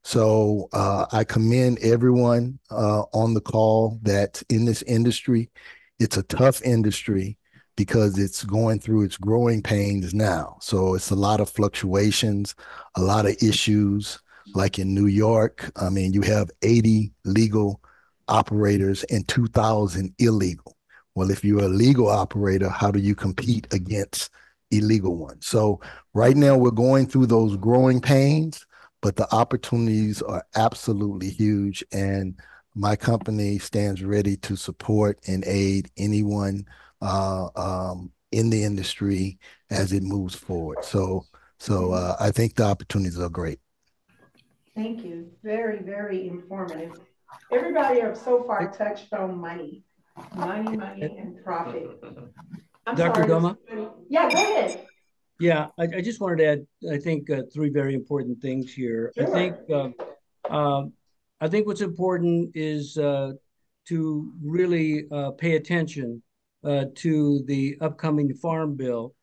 So I commend everyone on the call that's in this industry. It's a tough industry because it's going through its growing pains now. So it's a lot of fluctuations, a lot of issues. Like in New York, I mean, you have 80 legal operators and 2,000 illegal. Well, if you're a legal operator, how do you compete against illegal ones? So right now we're going through those growing pains, but the opportunities are absolutely huge. And my company stands ready to support and aid anyone in the industry as it moves forward. So So I think the opportunities are great. Thank you. Very, very informative. Everybody have so far touched on money, and profit. I'm Dr. sorry. Doma? Yeah, go ahead. Yeah, I just wanted to add, I think, three very important things here. Sure. I think what's important is to really pay attention to the upcoming farm bill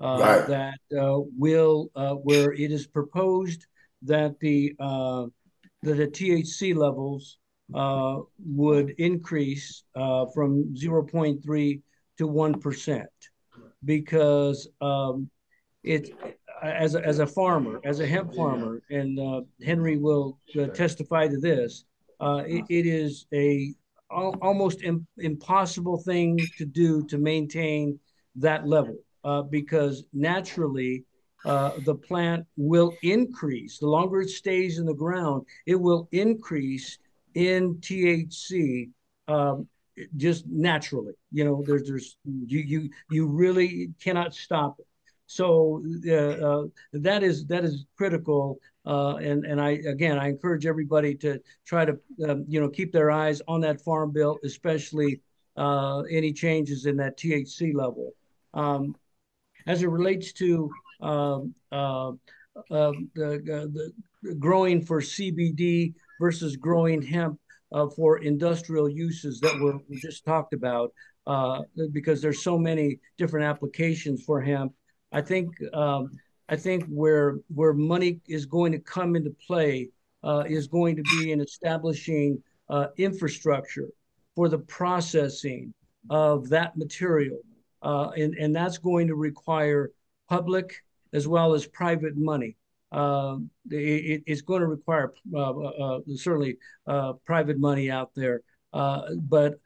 Right. that will, where it is proposed that the THC levels would increase from 0.3 to 1%, because it as a farmer, as a hemp farmer, and Henry will testify to this. It is a almost impossible thing to do to maintain that level because naturally the plant will increase. The longer it stays in the ground, it will increase in THC just naturally. You know, you really cannot stop it. So that is critical, and I encourage everybody to try to keep their eyes on that farm bill, especially any changes in that THC level. As it relates to the growing for CBD versus growing hemp for industrial uses that were just talked about, because there's so many different applications for hemp. I think where money is going to come into play is going to be in establishing infrastructure for the processing of that material, and that's going to require public as well as private money. It's going to require certainly private money out there, but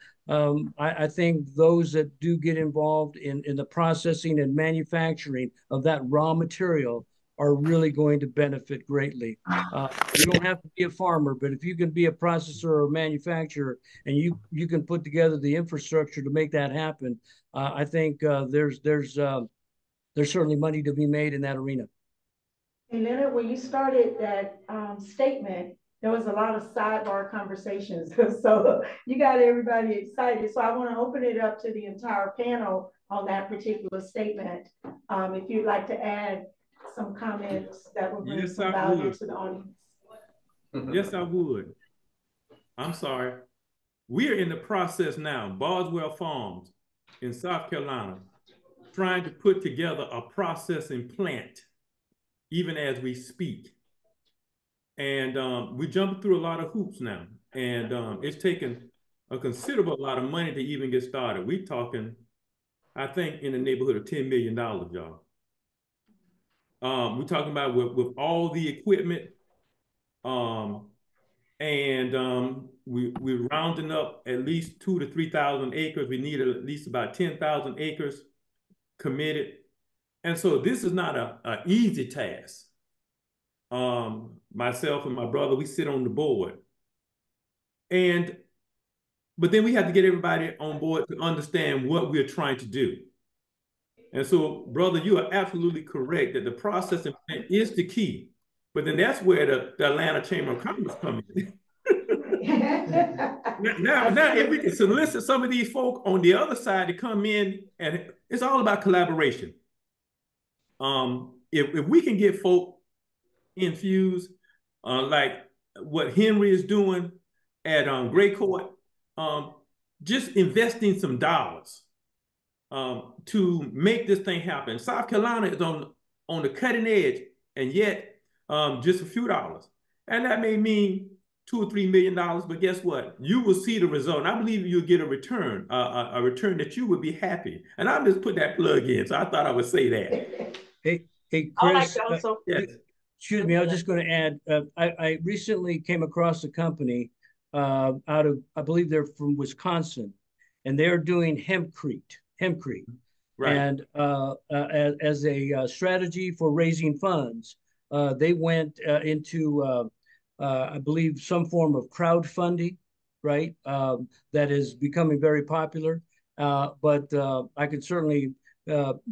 I think those that do get involved in the processing and manufacturing of that raw material are really going to benefit greatly. You don't have to be a farmer, but if you can be a processor or a manufacturer and you can put together the infrastructure to make that happen, I think there's certainly money to be made in that arena. And Leonard, when you started that statement, there was a lot of sidebar conversations. So you got everybody excited. So I want to open it up to the entire panel on that particular statement. If you'd like to add some comments that will bring some value to the audience. Yes, I would. I'm sorry. We are in the process now, Boswell Farms in South Carolina, trying to put together a processing plant, even as we speak. And we're jumping through a lot of hoops now. And it's taken a considerable amount of money to even get started. We're talking, I think, in the neighborhood of $10 million, y'all. We're talking about with all the equipment, we're rounding up at least 2,000 to 3,000 acres. We need at least about 10,000 acres committed. And so this is not an easy task. Myself and my brother, we sit on the board. But then we have to get everybody on board to understand what we're trying to do. And so, brother, you are absolutely correct that the processing plant is the key. But then that's where the Atlanta Chamber of Commerce comes in. now, if we can solicit some of these folk on the other side to come in, and it's all about collaboration. If we can get folk infused, like what Henry is doing at Gray Court, just investing some dollars to make this thing happen. South Carolina is on the cutting edge, and yet just a few dollars. And that may mean $2 or $3 million, but guess what? You will see the result. And I believe you'll get a return that you would be happy. And I'll just put that plug in. So I thought I would say that. Hey, Chris, yes. Excuse me, I was just going to add, I recently came across a company out of, I believe they're from Wisconsin, and they're doing hempcrete. Right. And as a strategy for raising funds, they went into, I believe, some form of crowdfunding, right? That is becoming very popular. But I could certainly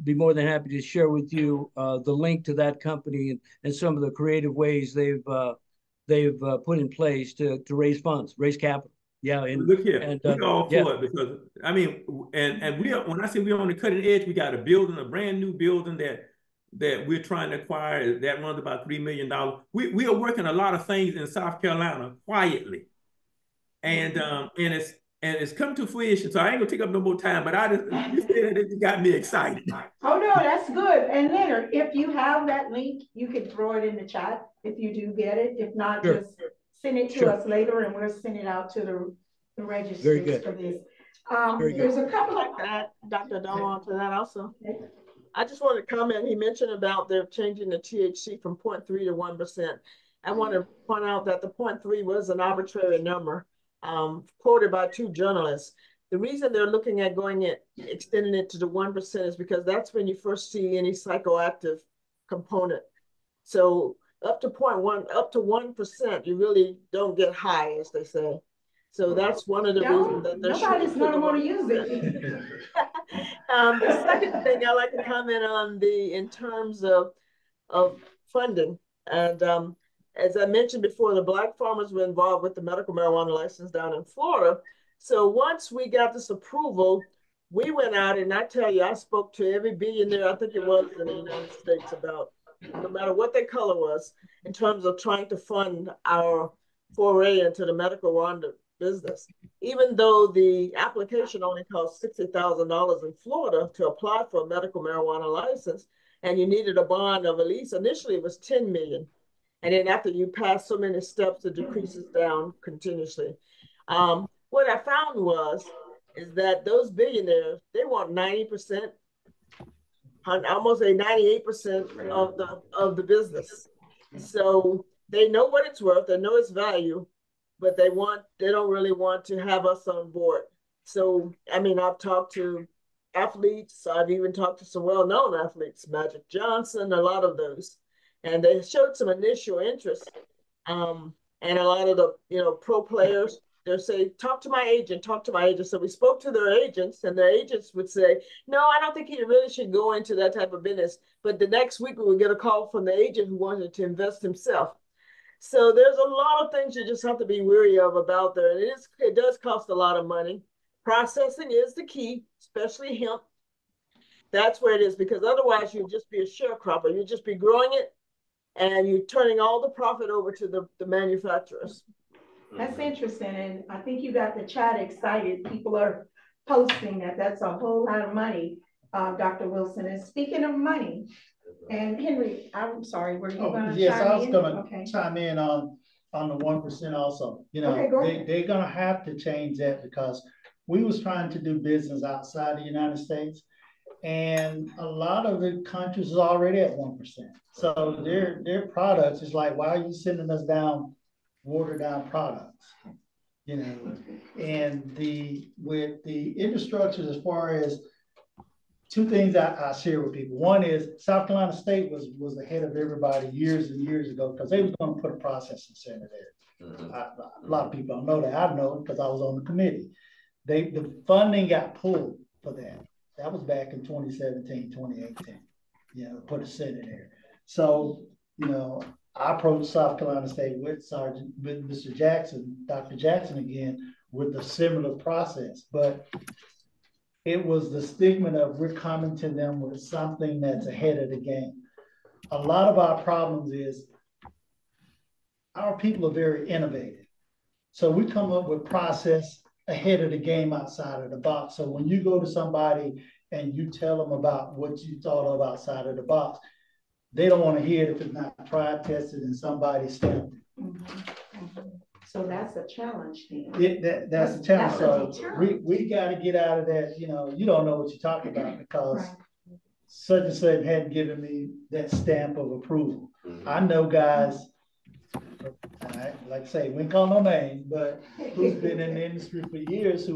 be more than happy to share with you the link to that company and some of the creative ways they've put in place to raise funds, raise capital. Yeah, and look here, and we all yeah, for it because I mean, and we are, when I say we're on the cutting edge, we got a building, a brand new building that we're trying to acquire that runs about $3 million. We are working a lot of things in South Carolina quietly, and it's come to fruition. So I ain't gonna take up no more time, but you said it got me excited. Oh no, that's good. And Leonard, if you have that link, you could throw it in the chat if you do get it. If not, sure. Just send it to us later, and we'll send it out to the registries for this. There's a couple of Dr. Domo to that also. Okay. I just want to comment. He mentioned about they're changing the THC from 0.3 to 1%. I want to point out that the 0.3 was an arbitrary number, quoted by 2 journalists. The reason they're looking at extending it to the 1% is because that's when you first see any psychoactive component. So up to 1%, you really don't get high, as they say. So that's one of the reasons that they're nobody's going to want to use it. The second thing I like to comment on in terms of funding, and as I mentioned before, the Black farmers were involved with the medical marijuana license down in Florida. So once we got this approval, we went out, and I tell you, I spoke to every billionaire, I think it was in the United States, about no matter what their color was, in terms of trying to fund our foray into the medical marijuana business. Even though the application only cost $60,000 in Florida to apply for a medical marijuana license, and you needed a bond of at least, initially it was $10 million. And then after you pass so many steps, it decreases down continuously. What I found is that those billionaires, they want 90%, almost a 98% of the business. So they know what it's worth, they know its value, but they don't really want to have us on board. So, I mean, I've talked to athletes, I've even talked to some well-known athletes, Magic Johnson, a lot of those, and they showed some initial interest. And a lot of the, pro players, they'll say, talk to my agent. So we spoke to their agents, and their agents would say, no, I don't think he really should go into that type of business. But the next week we would get a call from the agent who wanted to invest himself. So there's a lot of things you just have to be wary of about there. And it does cost a lot of money. Processing is the key, especially hemp. That's where it is, because otherwise you'd just be a sharecropper. You'd just be growing it, and you're turning all the profit over to the manufacturers. That's interesting. And I think you got the chat excited. People are posting that's a whole lot of money, Dr. Wilson. And speaking of money, and Henry, I'm sorry, were you going to yes, chime in? I was going to chime in on the 1% also. They're going to have to change that, because we was trying to do business outside the United States, and a lot of the countries is already at 1%. So their products is like, why are you sending us down watered down products? And with the infrastructure, as far as 2 things I share with people. One is South Carolina State was ahead of everybody years and years ago, because they was going to put a processing center there. A lot of people don't know that. I know it because I was on the committee. The funding got pulled for that. That was back in 2017, 2018, put a center there. So, I approached South Carolina State with Mr. Jackson, Dr. Jackson again, with a similar process. But it was the stigma of we're coming to them with something that's ahead of the game. A lot of our problems is our people are very innovative. So we come up with process ahead of the game, outside of the box. So when you go to somebody and you tell them about what you thought of outside of the box, they don't want to hear it if it's not tried, tested, and somebody stamped it. Mm-hmm. So that's a challenge then. That's a challenge. So we got to get out of that. You don't know what you're talking about, because such and such hadn't given me that stamp of approval. I know guys, like I say, we ain't call no names, but who's been in the industry for years,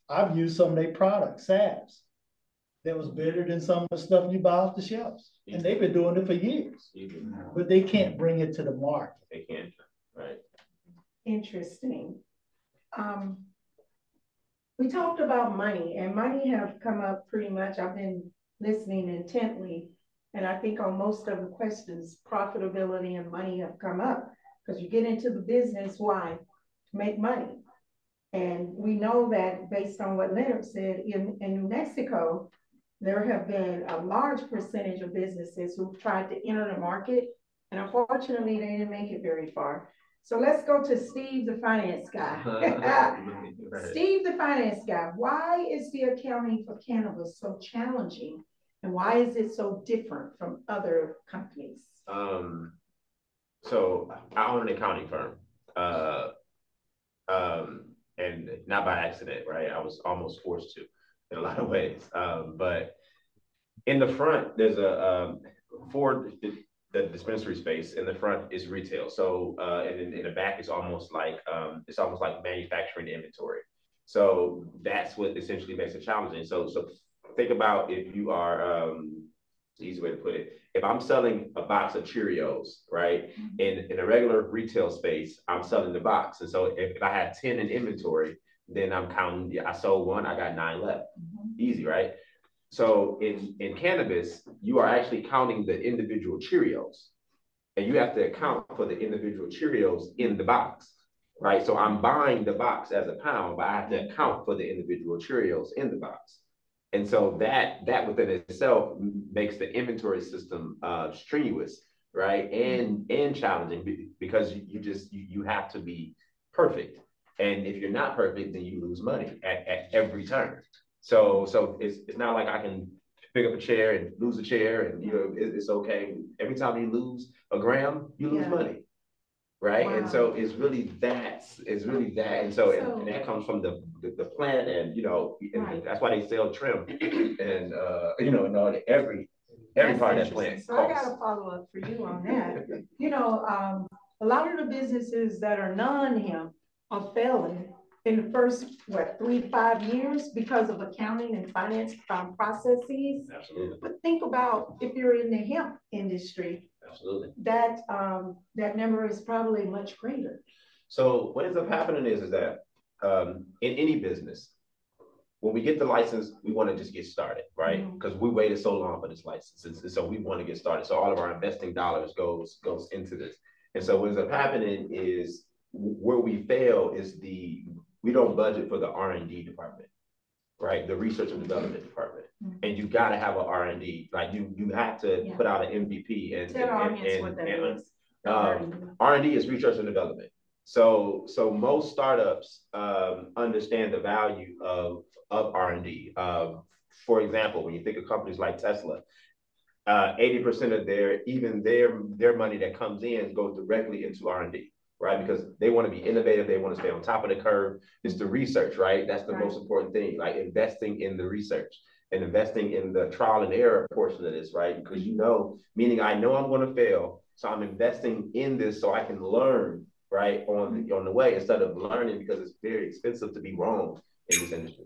I've used some of their products, salves, that was better than some of the stuff you buy off the shelves. And they've been doing it for years, but they can't bring it to the market. They can't, right? Interesting. We talked about money, and money have come up pretty much. I've been listening intently. And I think on most of the questions, profitability and money have come up because you get into the business, why? To make money. And we know that based on what Leonard said, in New Mexico, there have been a large percentage of businesses who've tried to enter the market, and unfortunately, they didn't make it very far. So let's go to Steve, the finance guy. Steve, the finance guy, why is the accounting for cannabis so challenging? And why is it so different from other companies? So I own an accounting firm. And not by accident, right? I was almost forced to in a lot of ways. But in the front, there's for the dispensary space. In the front is retail. So and in the back, it's almost like manufacturing inventory. So that's what essentially makes it challenging. So think about if you are, it's the easy way to put it. If I'm selling a box of Cheerios, right, in a regular retail space, I'm selling the box. And so if I had 10 in inventory, then I'm counting, I sold one, I got 9 left. Easy, right? So in cannabis, you are actually counting the individual Cheerios. And you have to account for the individual Cheerios in the box, right? So I'm buying the box as a pound, but I have to account for the individual Cheerios in the box. And so that within itself makes the inventory system strenuous, right? And challenging because you have to be perfect. And if you're not perfect, then you lose money at every turn. So it's not like I can pick up a chair and lose a chair and it's okay. Every time you lose a gram, you lose money. Right. Wow. And so it's really that. And so and that comes from the plant and and that's why they sell trim and and all every part of that plant. So I got a follow-up for you on that. A lot of the businesses that are non-hemp are failing in the first 3 to 5 years because of accounting and finance processes. Absolutely. But think about if you're in the hemp industry. Absolutely. That number is probably much greater. So what ends up happening is that in any business, when we get the license, we want to just get started, right? Because we waited so long for this license, and so we want to get started. So all of our investing dollars goes into this. And so what ends up happening is where we fail is we don't budget for the R&D department, right? The research and development department. And you got to have an R&D. Like you have to put out an MVP R&D is research and development. So most startups understand the value of R&D. For example, when you think of companies like Tesla, 80% of their money that comes in goes directly into R&D. Right? Because they want to be innovative. They want to stay on top of the curve. It's the research, right? That's the most important thing, like investing in the research and investing in the trial and error portion of this, right? Because meaning I know I'm going to fail. So I'm investing in this so I can learn, right? On the way instead of learning because it's very expensive to be wrong in this industry.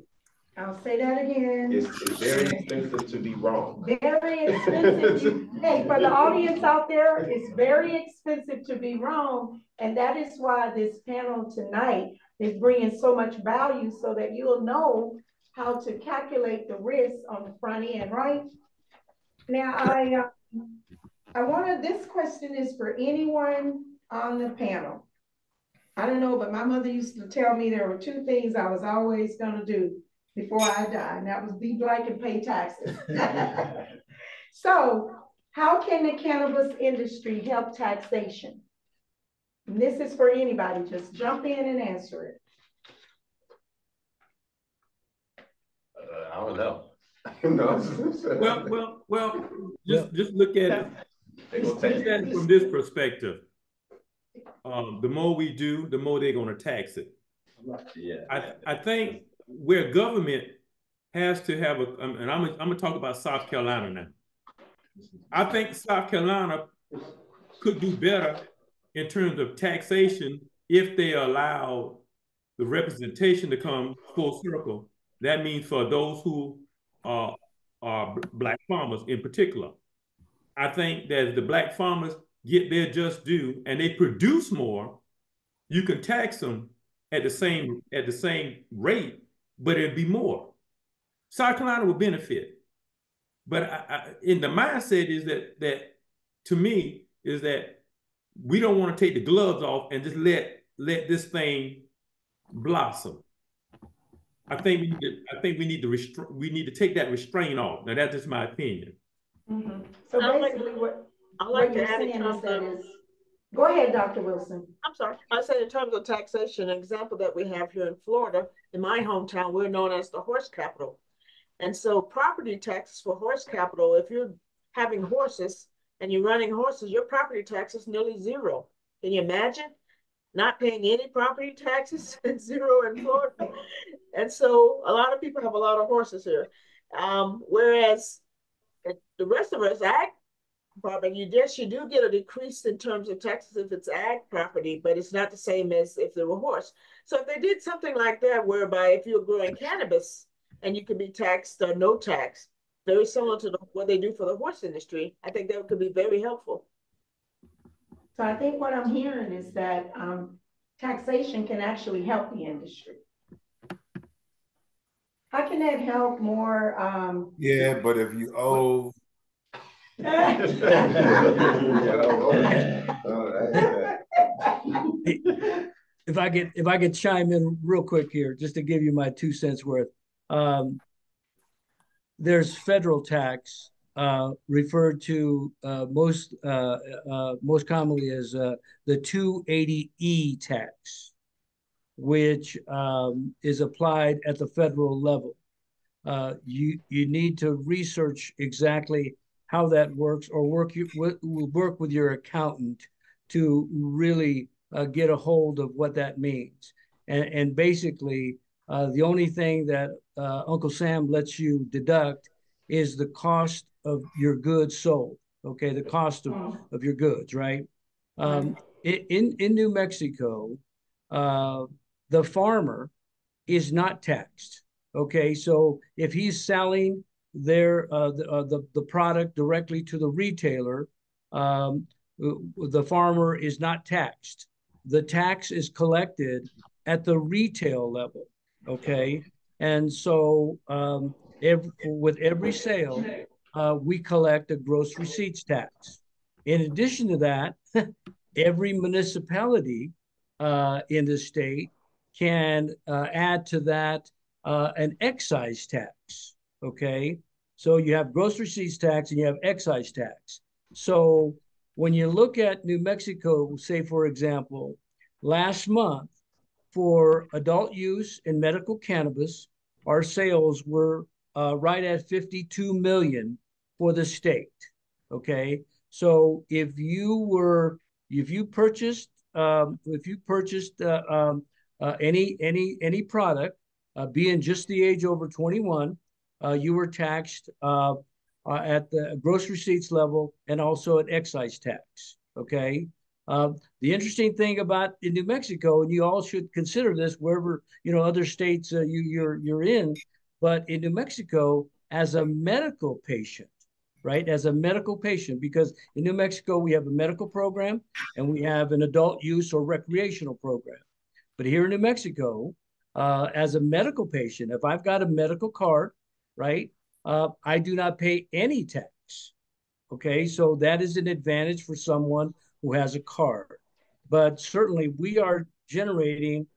I'll say that again. It's very expensive to be wrong. Very expensive. Hey, for the audience out there, it's very expensive to be wrong. And that is why this panel tonight is bringing so much value so that you'll know how to calculate the risk on the front end, right? Now, this question is for anyone on the panel. I don't know, but my mother used to tell me there were 2 things I was always going to do before I die, and that was be black and pay taxes. So how can the cannabis industry help taxation? And this is for anybody, just jump in and answer it. I don't know. Just look at it from this perspective. The more we do, the more they're going to tax it. Yeah. I think where government has to have and I'm going to talk about South Carolina now. I think South Carolina could do better in terms of taxation if they allow the representation to come full circle. That means for those who are Black farmers in particular. I think that if the Black farmers get their just due and they produce more, you can tax them at the same rate, but it'd be more. South Carolina would benefit. But in the mindset is that to me is that we don't want to take the gloves off and just let this thing blossom. I think we need to take that restraint off. Now that's just my opinion. Mm-hmm. So basically, what you're saying is go ahead, Dr. Wilson. I'm sorry. I said in terms of taxation, an example that we have here in Florida, in my hometown, we're known as the horse capital. And so property taxes for horse capital, if you're having horses and you're running horses, your property tax is nearly zero. Can you imagine not paying any property taxes and zero in Florida? And so a lot of people have a lot of horses here. Whereas the rest of us, ag property, you do get a decrease in terms of taxes if it's ag property, but it's not the same as if there were horse. So if they did something like that, whereby if you're growing cannabis and you could be taxed or no tax, very similar to what they do for the horse industry, I think that could be very helpful. So I think what I'm hearing is that taxation can actually help the industry. How can that help more? Yeah, but if you owe. If I could chime in real quick here, just to give you my 2 cents worth. There's federal tax referred to most commonly as the 280E tax, which is applied at the federal level. You need to research exactly how that works, or work with your accountant to really get a hold of what that means. And basically, the only thing that Uncle Sam lets you deduct is the cost of your goods sold. Okay, the cost of your goods, right? In New Mexico, the farmer is not taxed. Okay, so if he's selling the product directly to the retailer, the farmer is not taxed. The tax is collected at the retail level. Okay, and so with every sale, we collect a gross receipts tax. In addition to that, every municipality in the state can add to that an excise tax. Okay, so you have gross receipts tax and you have excise tax. So when you look at New Mexico, say for example, last month for adult use in medical cannabis, our sales were right at 52 million for the state. Okay, so if you purchased any product, being just the age over 21, you were taxed at the gross receipts level and also at excise tax. Okay. The interesting thing about in New Mexico, and you all should consider this wherever other states you're in, but in New Mexico, as a medical patient, right? As a medical patient, because in New Mexico we have a medical program and we have an adult use or recreational program. But here in New Mexico, as a medical patient, if I've got a medical card, right, I do not pay any tax. Okay, so that is an advantage for someone who has a card. But certainly we are generating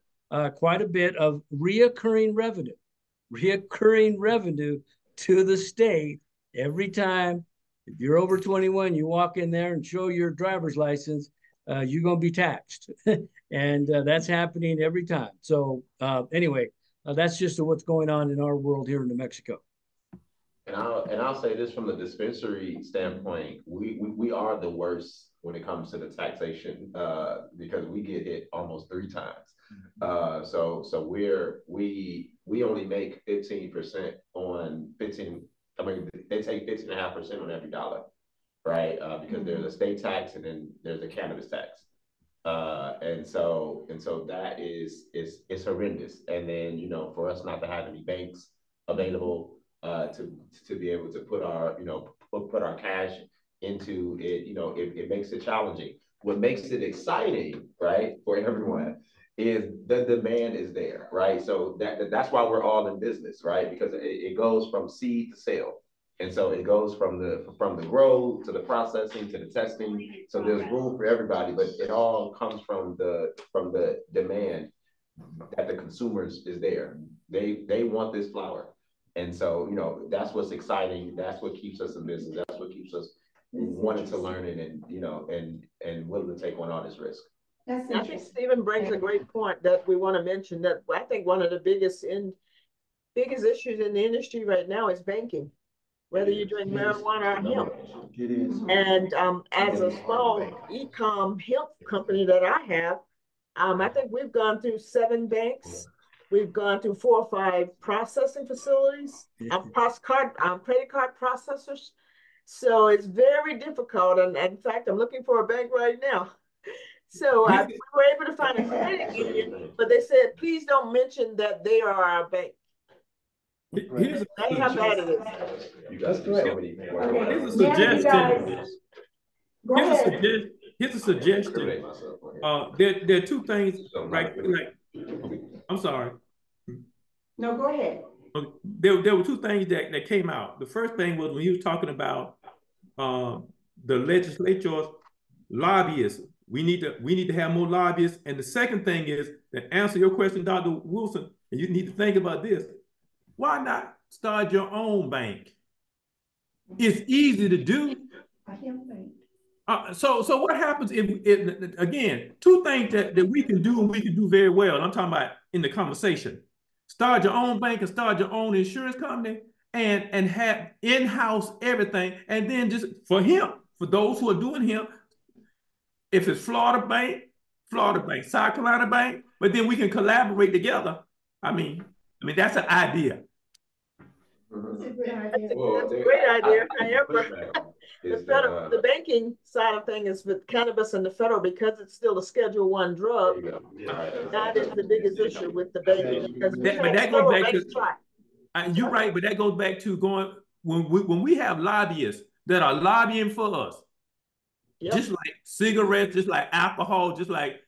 quite a bit of reoccurring revenue to the state every time. If you're over 21, you walk in there and show your driver's license, you're going to be taxed. And that's happening every time. So anyway, that's just what's going on in our world here in New Mexico. And I'll say this from the dispensary standpoint, we are the worst when it comes to the taxation because we get hit almost 3 times. So we only make 15% on 15. I mean, they take 15.5% on every dollar, right? Because there's a state tax and then there's a cannabis tax. And so that is it's horrendous. And then for us not to have any banks available to be able to put our cash into it, it makes it challenging. What makes it exciting, right, for everyone is the demand is there, right? So that's why we're all in business, right? Because it goes from seed to sale. And so it goes from the grow to the processing to the testing. So there's room for everybody, but it all comes from the demand that the consumers is there. They want this flower. And so, you know, that's what's exciting. That's what keeps us in business. That's what keeps us wanting to learn it and, you know, and willing to take on all this risk. I think Stephen brings a great point that we want to mention, that I think one of the biggest issues in the industry right now is banking, whether you're doing marijuana or hemp. It is. And as a small e-com hemp company that I have, I think we've gone through 7 banks. We've gone through 4 or 5 processing facilities, credit card processors. So it's very difficult. And in fact, I'm looking for a bank right now. So we were able to find a credit union, but they said, please don't mention that they are our bank. Here's That's how bad it is. You guys do so many. Here's a suggestion. Here's a suggestion. There are 2 things, right? Like, I'm sorry. No, go ahead. There were 2 things that came out. The first thing was when he was talking about the legislature's lobbyists. We need to have more lobbyists. And the second thing is, to answer your question, Dr. Wilson, and you need to think about this. Why not start your own bank? It's easy to do. I can't think. So what happens if again, 2 things that we can do and we can do very well. I'm talking about in the conversation. Start your own bank and start your own insurance company and have in-house everything. And then just for those who are doing hemp, if it's Florida Bank, South Carolina Bank, but then we can collaborate together. I mean, that's an idea. That's a good idea. That's a great idea. However, the banking side of things is with cannabis and the federal, because it's still a Schedule 1 drug. That is the biggest issue with the banking, because that goes back to. You're right, but that goes back to when we have lobbyists that are lobbying for us. Yep. Just like cigarettes, just like alcohol, just like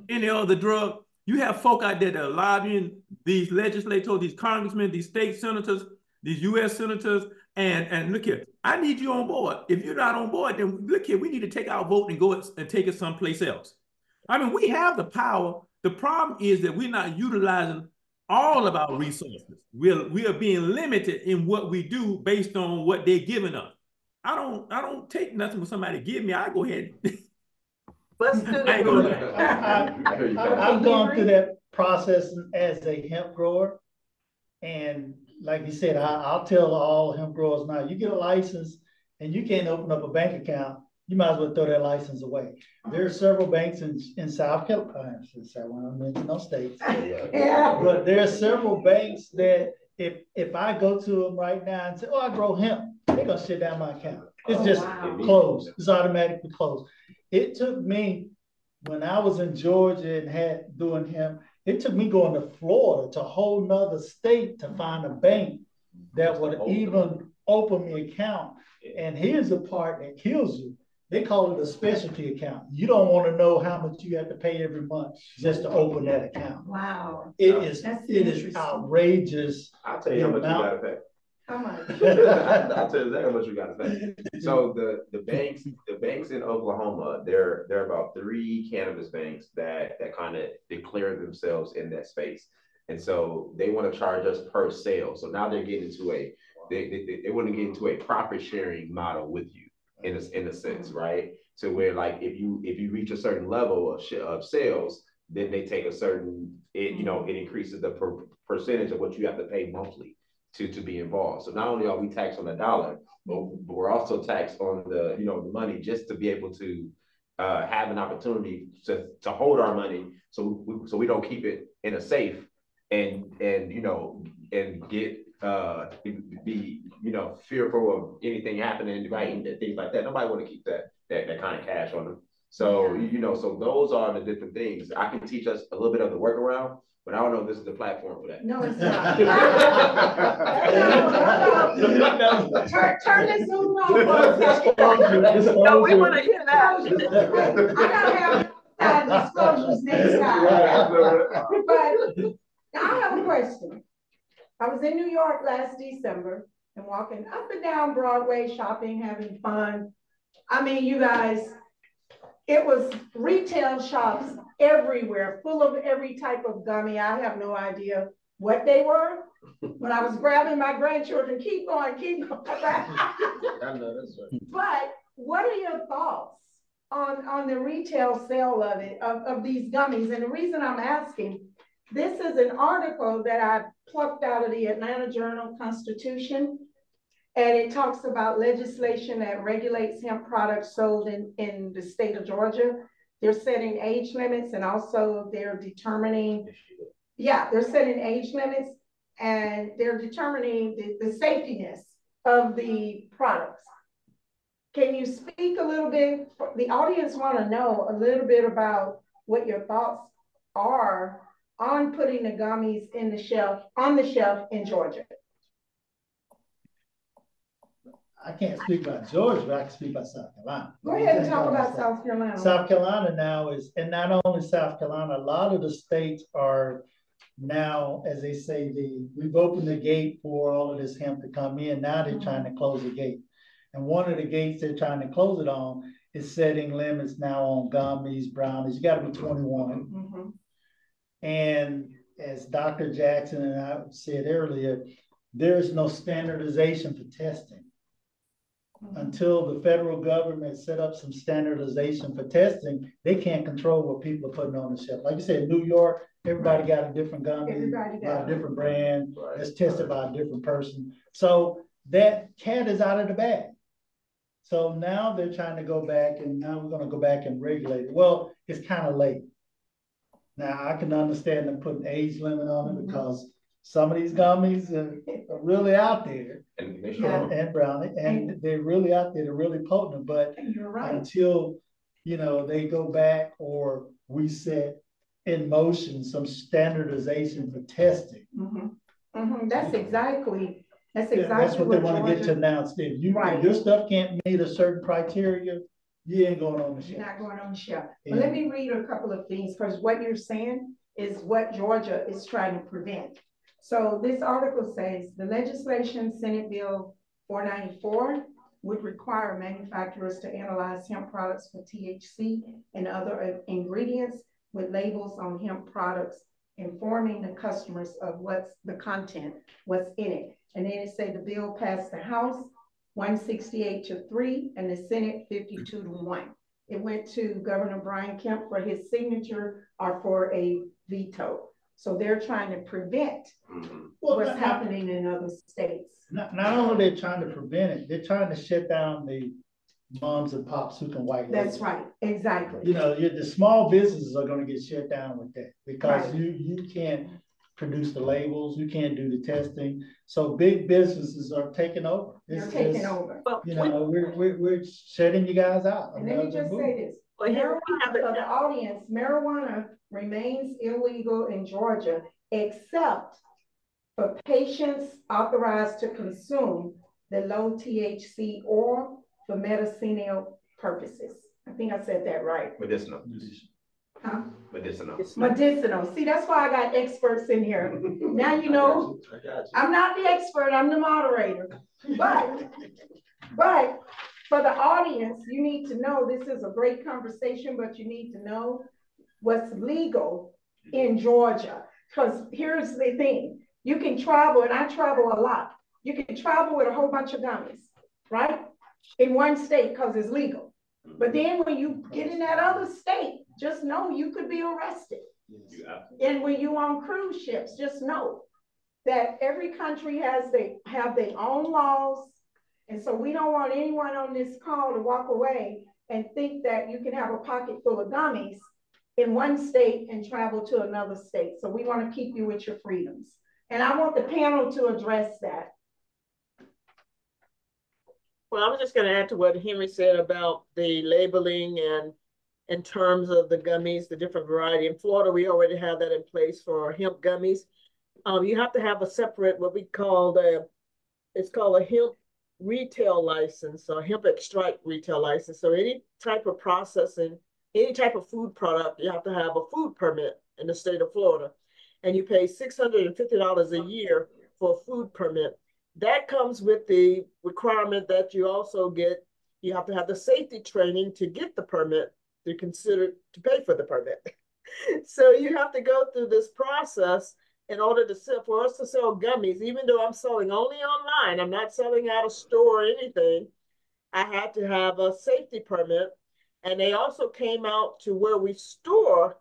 any other drug. You have folk out there that are lobbying these legislators, these congressmen, these state senators, these U.S. senators, and look here, I need you on board. If you're not on board, then look here, we need to take our vote and go and take it someplace else. I mean, we have the power. The problem is that we're not utilizing all of our resources. We are being limited in what we do based on what they're giving us. I don't take nothing when somebody give me. I go ahead. Let's do I've gone through that process as a hemp grower, and like you said, I'll tell all hemp growers now: you get a license and you can't open up a bank account, you might as well throw that license away. There are several banks in South Carolina. I want to mention no states, but there are several banks that if I go to them right now and say, "Oh, I grow hemp," they're gonna shut down my account. It's just closed. It's automatically closed. It took me, when I was in Georgia and doing hemp, it took me going to Florida, to a whole nother state, to find a bank that would even open me an account. And here's the part that kills you. They call it a specialty account. You don't want to know how much you have to pay every month just to open that account. Wow. It is outrageous. I'll tell you how much you got to pay. How much? I'll tell you how much you got to pay. So the banks in Oklahoma, there are about 3 cannabis banks that kind of declare themselves in that space, and so they want to charge us per sale. So now they're getting into they want to get into a profit sharing model with you in a sense, right? So where like if you reach a certain level of sales, then they take a certain it increases the percentage of what you have to pay monthly to be involved. So not only are we taxed on the dollar, but we're also taxed on the the money, just to be able to have an opportunity to hold our money, so we don't keep it in a safe and get be fearful of anything happening, right, and things like that. Nobody want to keep that kind of cash on them. So so those are the different things. I can teach us a little bit of the workaround, but I don't know if this is the platform for that. No, it's not. Turn this Zoom off for a second. No, we want to hear that. I gotta have disclosures next time. But I have a question. I was in New York last December, and walking up and down Broadway, shopping, having fun. I mean, you guys, it was retail shops everywhere, full of every type of gummy. I have no idea what they were. When I was grabbing my grandchildren, keep going, keep going. I know that's right. But what are your thoughts on the retail sale of it, of these gummies? And the reason I'm asking, this is an article that I plucked out of the Atlanta Journal-Constitution, and it talks about legislation that regulates hemp products sold in the state of Georgia. They're setting age limits, and also they're determining, they're setting age limits, and they're determining the safetiness of the products. Can you speak a little bit? The audience want to know a little bit about what your thoughts are on putting the gummies on the shelf in Georgia. I can't speak about Georgia, but I can speak about South Carolina. Go ahead and talk about South Carolina. South Carolina now is, and not only South Carolina, a lot of the states are now, as they say, we've opened the gate for all of this hemp to come in. Now they're trying to close the gate. And one of the gates they're trying to close it on is setting limits now on gummies, brownies. You got to be 21. Mm-hmm. And as Dr. Jackson and I said earlier, there is no standardization for testing. Until the federal government set up some standardization for testing, they can't control what people are putting on the shelf. Like you said, New York, everybody got a different gummy, got a different brand, that's tested by a different person. So that cat is out of the bag. So now they're trying to go back, and now we're going to go back and regulate it. Well, it's kind of late. Now I can understand them putting age limit on it because some of these gummies are really out there, and brownie, and they're really out there. They're really potent, but until they go back or we set in motion some standardization for testing. That's exactly. That's what they want to get to now. If your stuff can't meet a certain criteria, you ain't going on the shelf. You're not going on the shelf. But let me read a couple of things, because what you're saying is what Georgia is trying to prevent. So this article says the legislation, Senate Bill 494, would require manufacturers to analyze hemp products for THC and other ingredients with labels on hemp products, informing the customers of what's the content, what's in it. And then it say the bill passed the House 168-3 and the Senate 52-1. It went to Governor Brian Kemp for his signature or for a veto. So they're trying to prevent what's happening in other states. Not only are they trying to prevent it, they're trying to shut down the moms and pops who can white label. That's right, exactly. The small businesses are going to get shut down with that because you can't produce the labels, you can't do the testing. So big businesses are taking over. They're taking over. We're shutting you guys out. And let me just say this. For the audience, marijuana remains illegal in Georgia, except for patients authorized to consume the low THC oil for medicinal purposes. I think I said that right. Medicinal. Huh? Medicinal. Medicinal. See, that's why I got experts in here. Now you know, I'm not the expert, I'm the moderator. But for the audience, you need to know this is a great conversation, but you need to know what's legal in Georgia. Because here's the thing, you can travel, and I travel a lot. You can travel with a whole bunch of gummies, right? In one state because it's legal. But then when you get in that other state, just know you could be arrested. And when you're on cruise ships, just know that every country have their own laws. And so we don't want anyone on this call to walk away and think that you can have a pocket full of gummies in one state and travel to another state. So we want to keep you with your freedoms. And I want the panel to address that. Well, I was just going to add to what Henry said about the labeling and in terms of the gummies, the different variety. In Florida, we already have that in place for hemp gummies. You have to have a separate, what we call it's called a hemp retail license or hemp extract retail license. So any type of processing, any type of food product, you have to have a food permit in the state of Florida. And you pay $650 a year for a food permit. that comes with the requirement that you also get, you have to have the safety training to get the permit to consider to pay for the permit. So you have to go through this process in order to sell, for us to sell gummies, even though I'm selling only online, I'm not selling out of store or anything. I had to have a safety permit. And they also came out to where we store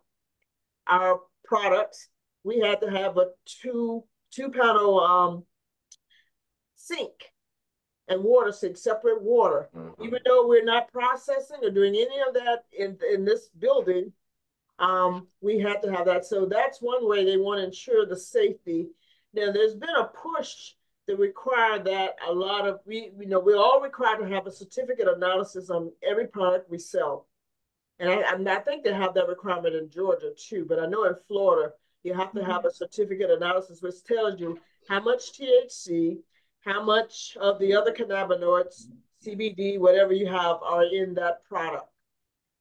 our products. We had to have a two panel sink and water sink, separate water. Even though we're not processing or doing any of that in this building, we had to have that. So that's one way they want to ensure the safety. Now, there's been a push to require that a lot of, we're all required to have a certificate analysis on every product we sell. And I think they have that requirement in Georgia too, but I know in Florida, you have to have a certificate analysis, which tells you how much THC, how much of the other cannabinoids, CBD, whatever you have, are in that product.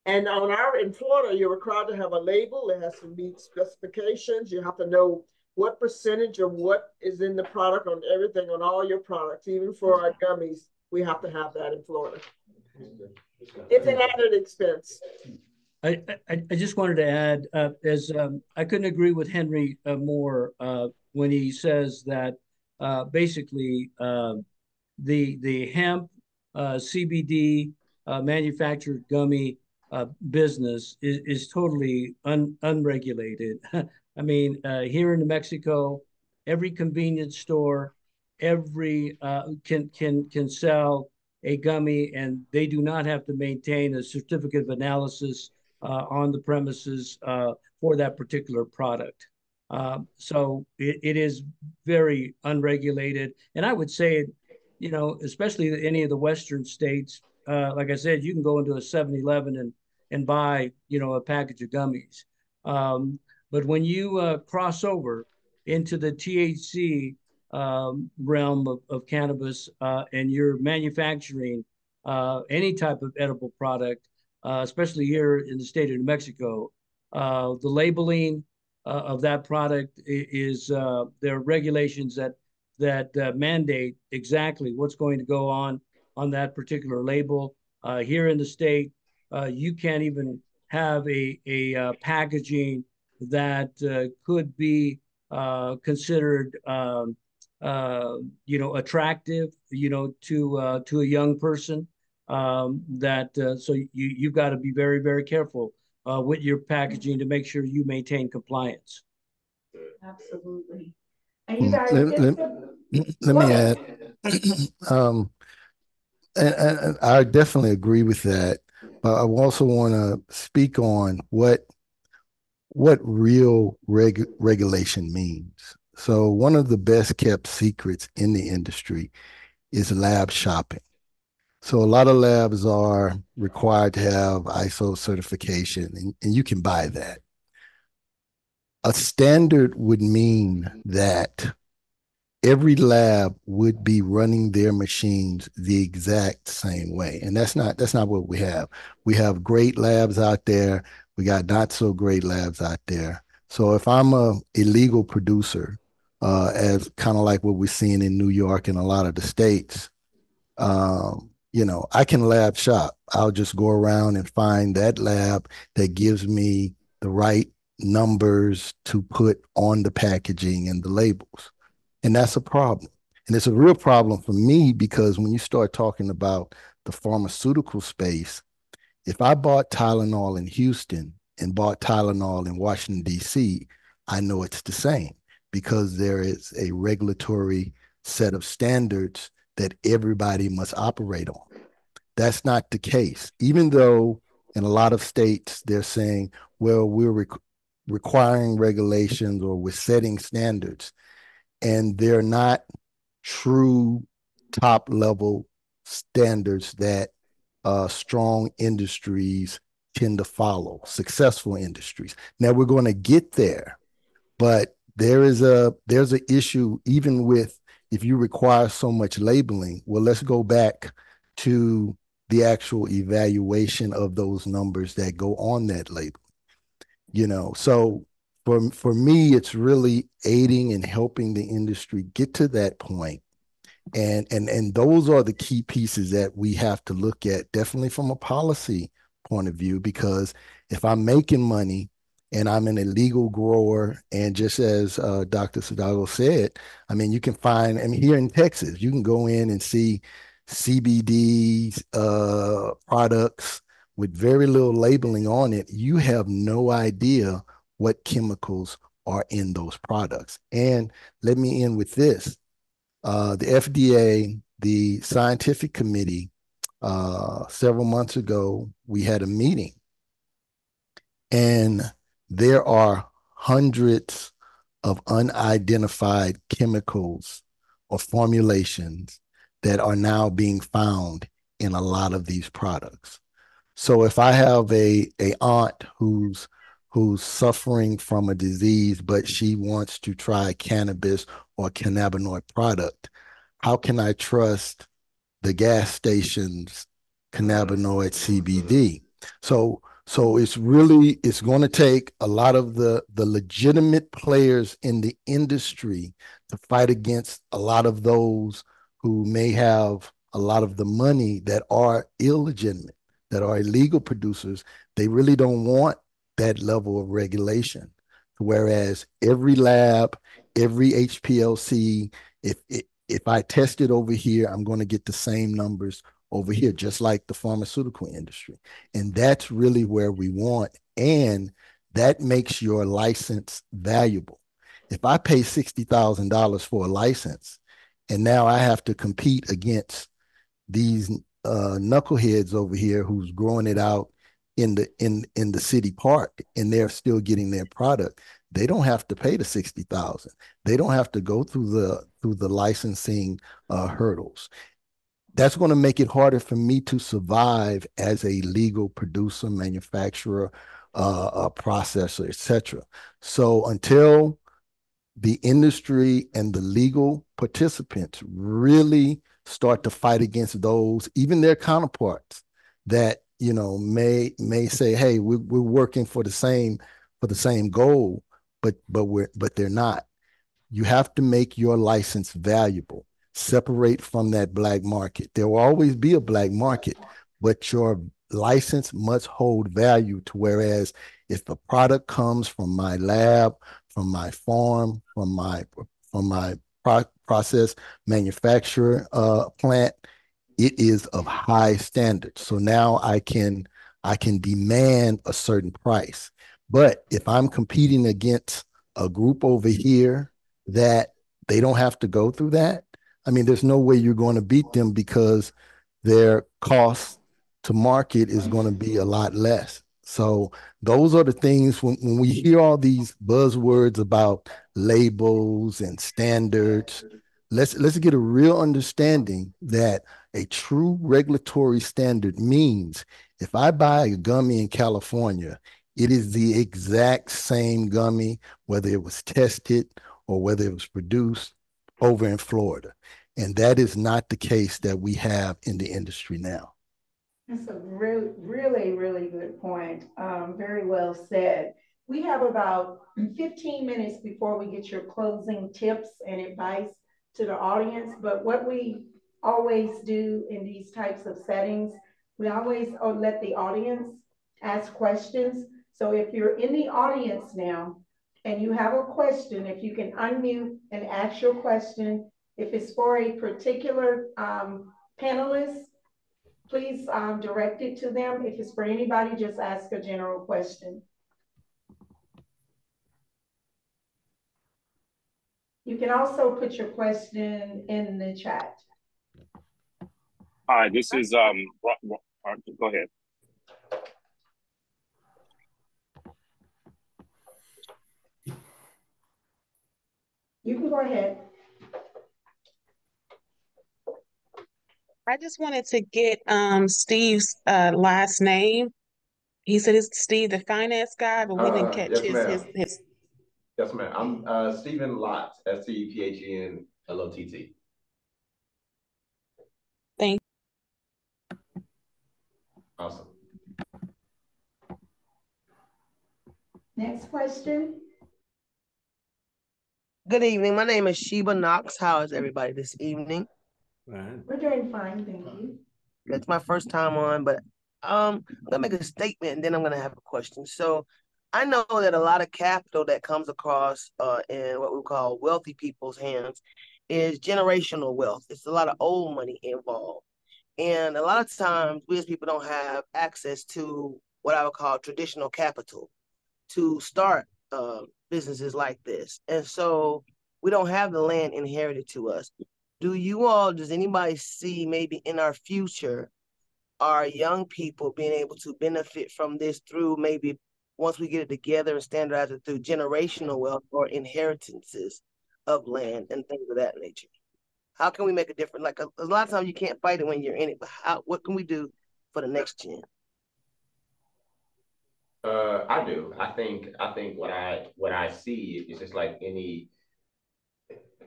And in Florida, you're required to have a label. It has to meet specifications. You have to know what percentage of what is in the product on everything, on all your products. Even for our gummies, we have to have that in Florida. It's an added expense. I just wanted to add, I couldn't agree with Henry more when he says that basically the hemp CBD manufactured gummy business is totally unregulated. I mean, here in New Mexico, every convenience store, every can sell a gummy, and they do not have to maintain a certificate of analysis on the premises for that particular product. So it is very unregulated. And I would say, especially any of the Western states, like I said, you can go into a 7-Eleven and buy, a package of gummies. But when you cross over into the THC realm of cannabis and you're manufacturing any type of edible product, especially here in the state of New Mexico, the labeling of that product is there are regulations that mandate exactly what's going to go on that particular label. Here in the state, you can't even have a packaging that could be considered attractive, to a young person. So you've got to be very, very careful with your packaging to make sure you maintain compliance. Absolutely. And you guys, let me add. And I definitely agree with that. But I also want to speak on what real regulation means. So one of the best kept secrets in the industry is lab shopping. So a lot of labs are required to have ISO certification, and you can buy that. A standard would mean that every lab would be running their machines the exact same way. And that's not what we have. We have great labs out there. We got not so great labs out there. So if I'm a illegal producer, as kind of like what we're seeing in New York and a lot of the states, I can lab shop. I'll just go around and find that lab that gives me the right numbers to put on the packaging and the labels. And that's a problem. And it's a real problem for me because when you start talking about the pharmaceutical space, if I bought Tylenol in Houston and bought Tylenol in Washington, D.C., I know it's the same because there is a regulatory set of standards that everybody must operate on. That's not the case. Even though in a lot of states, they're saying, well, we're requiring regulations or we're setting standards, and they're not true top level standards that strong industries tend to follow, successful industries. Now we're going to get there, but there's an issue even with if you require so much labeling. Well, let's go back to the actual evaluation of those numbers that go on that label. So for me, it's really aiding and helping the industry get to that point And those are the key pieces that we have to look at, definitely from a policy point of view, because if I'm making money and I'm an illegal grower, and just as Dr. Sadago said, I mean, you can find, I mean, here in Texas, you can go in and see CBD products with very little labeling on it. You have no idea what chemicals are in those products. And let me end with this. The FDA, the scientific committee, several months ago, we had a meeting, and there are hundreds of unidentified chemicals or formulations that are now being found in a lot of these products. So if I have a aunt who's suffering from a disease, but she wants to try cannabis or cannabinoid product, how can I trust the gas station's cannabinoid CBD? So it's going to take a lot of the legitimate players in the industry to fight against a lot of those who may have a lot of the money that are illegitimate, that are illegal producers. They really don't want that level of regulation. Whereas every lab, every HPLC, if I test it over here, I'm going to get the same numbers over here, just like the pharmaceutical industry. And that's really where we want. And that makes your license valuable. If I pay $60,000 for a license, and now I have to compete against these knuckleheads over here who's growing it out in the city park, and they're still getting their product, they don't have to pay the 60,000. They don't have to go through the licensing hurdles. That's going to make it harder for me to survive as a legal producer, manufacturer, processor, etc. So until the industry and the legal participants really start to fight against those, even their counterparts that may say, hey, we're working for the same goal, but they're not. You have to make your license valuable, separate from that black market. There will always be a black market, but your license must hold value to whereas if the product comes from my lab, from my farm, from my process manufacturer plant, it is of high standards. So now I can demand a certain price. But if I'm competing against a group over here that they don't have to go through that, I mean, there's no way you're going to beat them because their cost to market is going to be a lot less. So those are the things when we hear all these buzzwords about labels and standards, let's get a real understanding that a true regulatory standard means if I buy a gummy in California, it is the exact same gummy, whether it was tested or whether it was produced over in Florida. And that is not the case that we have in the industry now. That's a really, really, really good point. Very well said. We have about 15 minutes before we get your closing tips and advice to the audience. But what we always do in these types of settings, we always let the audience ask questions. So if you're in the audience now and you have a question, if you can unmute and ask your question, if it's for a particular panelist, please direct it to them. If it's for anybody, just ask a general question. You can also put your question in the chat. Hi, this is, go ahead. You can go ahead. I just wanted to get Steve's last name. He said it's Steve, the finance guy, but we didn't catch his. Yes, ma'am. I'm Stephen Lott, STEPHEN Thank you. Awesome. Next question. Good evening. My name is Sheba Knox. How is everybody this evening? Fine. We're doing fine, thank you. It's my first time on, but I'm gonna make a statement and then I'm gonna have a question. So I know that a lot of capital that comes across in what we call wealthy people's hands is generational wealth. It's a lot of old money involved. And a lot of times we as people don't have access to what I would call traditional capital to start businesses like this. And so we don't have the land inherited to us. Does anybody see maybe in our future, our young people being able to benefit from this through maybe once we get it together and standardize it through generational wealth or inheritances of land and things of that nature? How can we make a difference? Like a lot of times you can't fight it when you're in it, but what can we do for the next gen? I do. I think what I see is just like any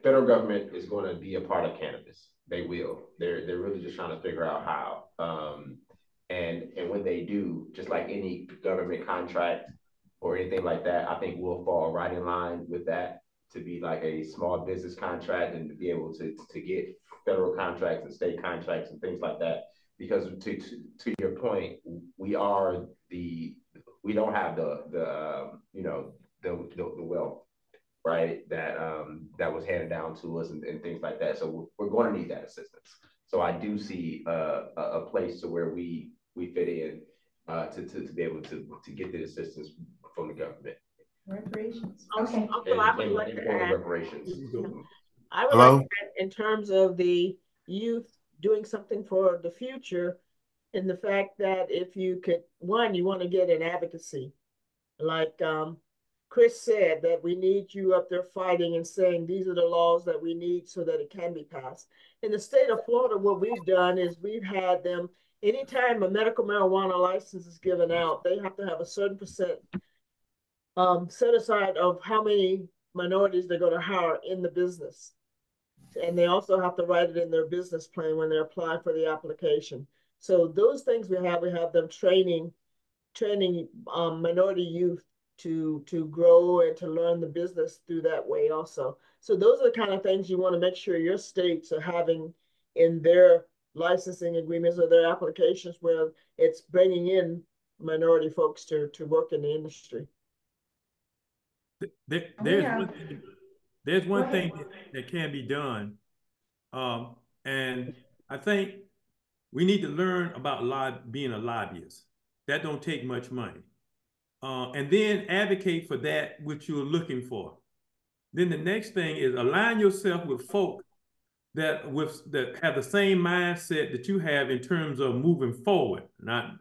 federal government is going to be a part of cannabis. They will. They're really just trying to figure out how. And when they do, just like any government contract or anything like that, I think we'll fall right in line with that to be like a small business contract and to be able to get federal contracts and state contracts and things like that. Because to your point, we are we don't have the wealth, right? That was handed down to us and things like that. So we're going to need that assistance. So I do see a place to where we fit in to be able to get the assistance from the government. Reparations. Also, Okay. I would like to add, reparations. I would like to add in terms of the youth doing something for the future, in the fact that if you could, one, you want to get an advocacy, like Chris said, that we need you up there fighting and saying these are the laws that we need so that it can be passed. In the state of Florida, what we've done is we've had them, anytime a medical marijuana license is given out, they have to have a certain percent set aside of how many minorities they're going to hire in the business. And they also have to write it in their business plan when they apply for the application. So those things we have them training minority youth to grow and to learn the business through that way also. So those are the kind of things you want to make sure your states are having in their licensing agreements or their applications, where it's bringing in minority folks to work in the industry. There's one thing that can be done. And I think we need to learn about being a lobbyist. That don't take much money. And then advocate for that which you're looking for. Then the next thing is align yourself with folk that have the same mindset that you have in terms of moving forward. And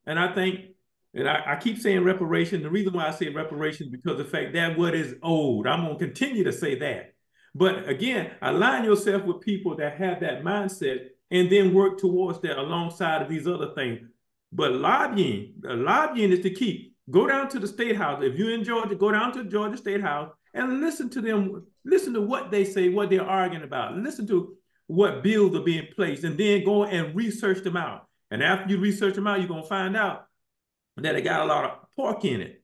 I think, and I keep saying reparation. The reason why I say reparation is because of the fact that what is old. I'm going to continue to say that. But again, align yourself with people that have that mindset and then work towards that alongside of these other things. But lobbying is the key. Go down to the State House. If you're in Georgia, go down to the Georgia State House and listen to them. Listen to what they say, what they're arguing about. Listen to what bills are being placed, and then go and research them out. And after you research them out, you're going to find out that it got a lot of pork in it.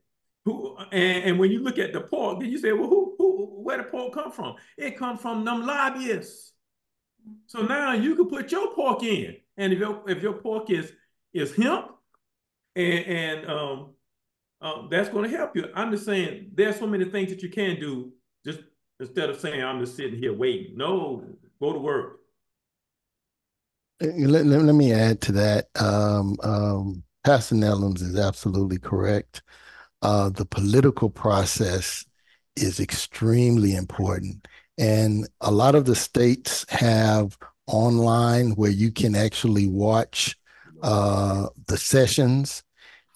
And when you look at the pork, then you say, well, where the pork come from? It comes from them lobbyists. So now you can put your pork in. And if your pork is hemp, and that's going to help you. I'm just saying there's so many things that you can do, just instead of saying I'm just sitting here waiting. No, go to work. Let me add to that. Pastor Nellums is absolutely correct. The political process is extremely important. And a lot of the states have online where you can actually watch the sessions.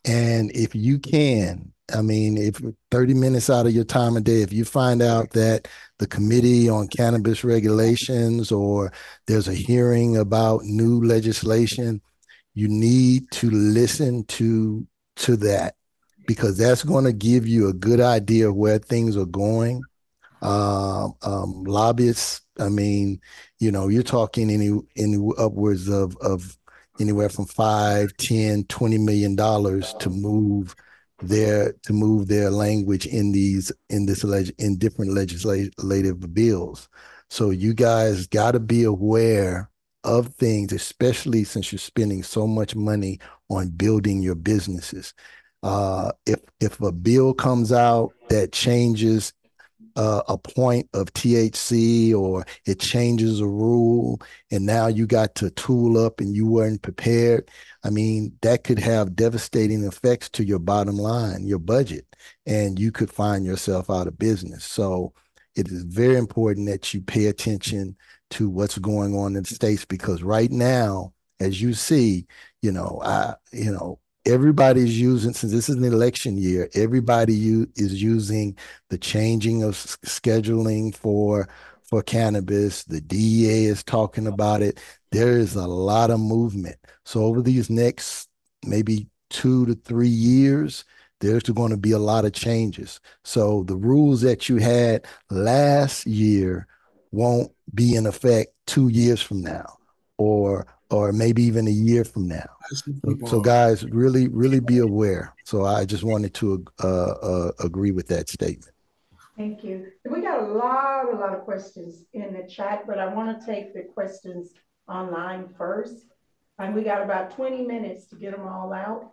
And if you can, I mean, if 30 minutes out of your time a day, if you find out that the Committee on Cannabis Regulations or there's a hearing about new legislation, you need to listen to that, because that's going to give you a good idea of where things are going. Lobbyists, I mean, you're talking any upwards of anywhere from $5, 10, $20 million to move their language in different legislative bills. So you guys got to be aware of things, especially since you're spending so much money on building your businesses. If a bill comes out that changes a point of THC, or it changes a rule and now you got to tool up and you weren't prepared, I mean, that could have devastating effects to your bottom line, your budget, and you could find yourself out of business. So it is very important that you pay attention to what's going on in the States, because right now, as you see, everybody's using, since this is an election year, is using the changing of scheduling for cannabis. The DEA is talking about it. There is a lot of movement. So over these next maybe 2 to 3 years, there's going to be a lot of changes. So the rules that you had last year won't be in effect 2 years from now, or maybe even a year from now. So guys, really, really be aware. So I just wanted to agree with that statement. Thank you. We got a lot of questions in the chat, but I want to take the questions online first. And we got about 20 minutes to get them all out.